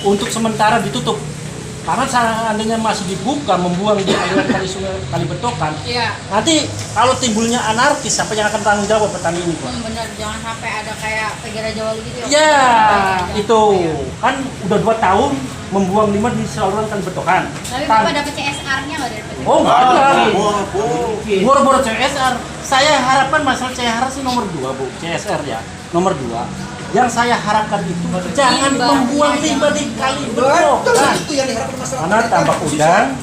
untuk sementara ditutup. Karena seandainya masih dibuka membuang di aliran kali sungai kali betokan, nanti kalau timbulnya anarkis, siapa yang akan tanggung jawab petani ini, Pak? Benar, jangan sampai ada kayak Tegara Jawa gitu ya. Ya, itu kan udah 2 tahun membuang limbah di saluran kali betokan. Tapi Bapak dapat CSR-nya nggak dari PT? Oh, nggak ada. Boro-boro CSR. Saya harapkan masalah CSR sih nomor 2, Bu. CSR ya, nomor 2. Yang saya harapkan itu jangan membuang limbah di kali betokan. Karena tambak udang,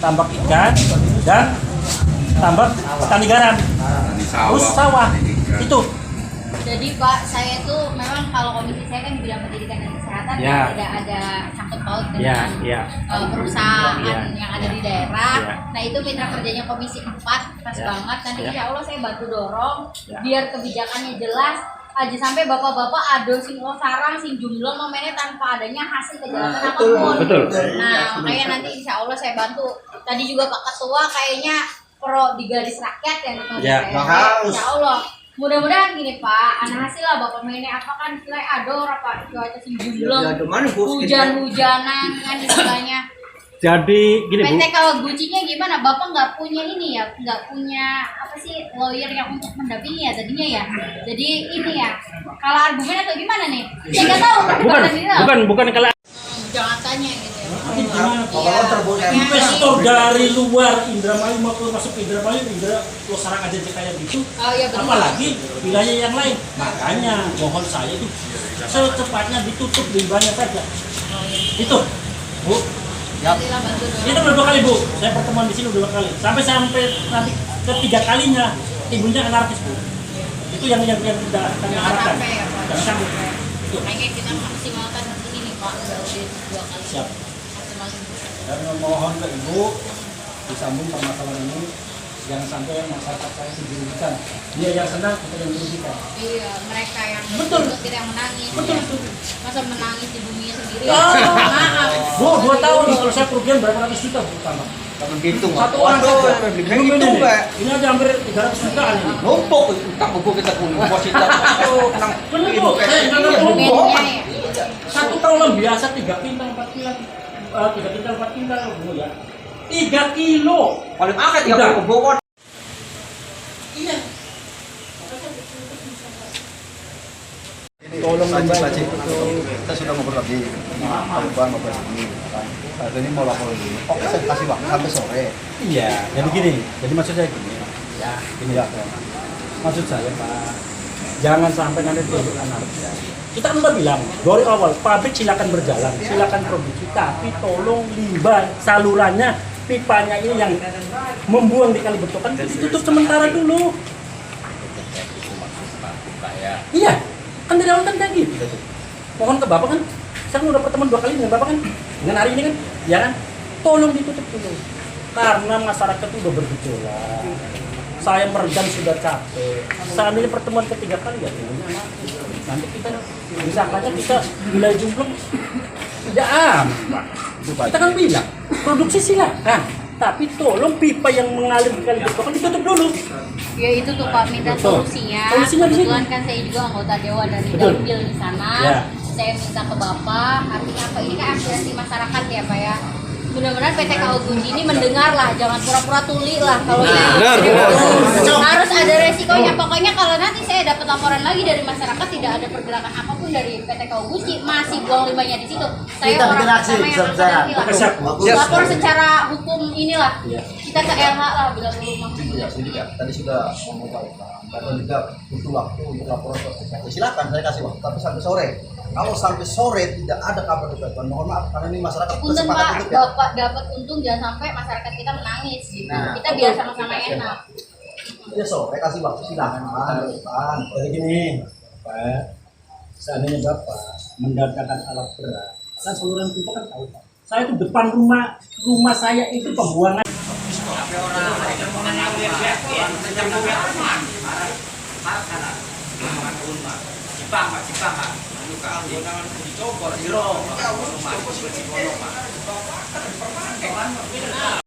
tambak ikan, dan tambak petani garam, terus sawah itu. Jadi Pak, saya itu memang kalau komisi saya kan di bidang pendidikan dan kesehatan, tidak ada sangkut paut dengan perusahaan yang ada di daerah. Nah itu mitra kerjanya komisi 4 pas banget. Nanti insya Allah saya bantu dorong biar kebijakannya jelas. Aja sampai bapak-bapak ada sing sarang sing jumlah momennya tanpa adanya hasil kejelasan apapun. Betul. Nah makanya nanti insya Allah saya bantu. Tadi juga Pak Ketua kayaknya pro di garis rakyat yang ketemu saya. Insya Allah. Mudah-mudahan gini Pak, anak hasil lah bapak mainnya apa kan silai ador apa cuaca sing jumlah hujan-hujanan kan istilahnya. Jadi gini Bu. PT Kawaguchi-nya gimana? Bapak nggak punya ini ya, nggak punya apa sih lawyer yang untuk mendampingi ya tadinya ya. Jadi ini ya, kalah argumen atau gimana nih? Saya nggak tahu. Bukan kalau. Jangan tanya gitu ya. Tapi gimana? Investor dari luar Indramayu maupun masuk ke Indramayu, Losarang aja kayak gitu. Apalagi wilayah yang lain. Makanya mohon saya itu secepatnya ditutup limbahnya saja. Itu, Bu. Ya. Itu udah 2 kali, Bu. Saya pertemuan di sini udah 2 kali. Sampai nanti ketiga kalinya ibunya anarkis, Bu. Itu yang tidak kami harapkan. Jangan sampai. Makanya kita maksimalkan di sini nih Pak, udah 2 kali. Siap. Maksimalkan. Dan memohon ke Ibu disambung permasalahan ini, jangan sampai masyarakat saya dirugikan. Dia yang senang, kita yang dirugikan. Iya, mereka yang betul, kita yang menangis. Betul. Masa menangis di buminya sendiri? Maaf. Bu, 2 tahun kalau saya kerugian berapa ratus juta Bu tambah. Kalau gitu, satu orang saja. Ini aja hampir 300 jutaan ini. numpuk utang buku kita punya deposita. Benar Bu, saya nggak numpuk. 1 tahun biasa 3 kintal 4 kintal. 3 kintal 4 kintal Bu ya. 3 kilo. Paling akad 3 kilo kebawah. Iya. Tolong Pak, kita sudah ngobrol lagi. Pak ngobrol ini. Saat ini mau lapor dulu. Oke, saya kasih waktu sampai sore. Iya, jadi gini. Jadi maksud saya gini. Ya, gini ya. Maksud saya Pak, jangan sampai nanti terjadi anarkis. Kita kan udah bilang dari awal, pabrik silakan berjalan, silakan produksi, tapi tolong limbah salurannya, pipanya ini yang membuang di kali Betokan ditutup sementara dulu. Iya, kan dari awal kan kayak gitu. Mohon ke Bapak kan, saya udah pertemuan 2 kali dengan Bapak kan, dengan hari ini kan, ya kan, tolong ditutup dulu. Karena masyarakat itu udah bergejolak. Saya meredam sudah capek. Seandainya pertemuan ketiga kali ya, nanti kita misalnya kita wilayah Jumbleng tidak aman, Pak. Kita kan bilang produksi silakan, tapi tolong pipa yang mengalir di kali Betokan ditutup dulu. Ya itu tuh Pak, minta solusinya. Solusinya di sini. Kebetulan kan saya juga anggota dewan dari Dapil di sana. Ya. Saya minta ke Bapak, artinya apa? Ini kan aspirasi masyarakat ya Pak ya. Mudah-mudahan PT KAU Guci ini mendengar lah, jangan pura-pura tuli lah kalau saya harus ada resikonya. Pokoknya kalau nanti saya dapat laporan lagi dari masyarakat tidak ada pergerakan apapun dari PT KAU Guci, masih buang limbahnya di situ. Saya orang pertama yang akan nanti lapor secara hukum inilah. Kita ke LH lah bila perlu maksudnya. Tadi sudah mengumpulkan, dan juga butuh waktu untuk laporan ke SPT. Silakan saya kasih waktu, tapi sampai sore. Kalau sampai sore tidak ada kabar dari Bapak, mohon maaf karena ini masyarakat Untung bersepakat Pak, untuk ya. Bapak dapat untung jangan sampai masyarakat kita menangis gitu. Nah, Kita biar sama-sama enak. Ya sore kasih waktu silakan Pak. Jadi gini, Pak, seandainya Bapak mendatangkan alat berat, kan seluruh kita kan tahu Pak. Saya itu depan rumah saya itu pembuangan. Cipang,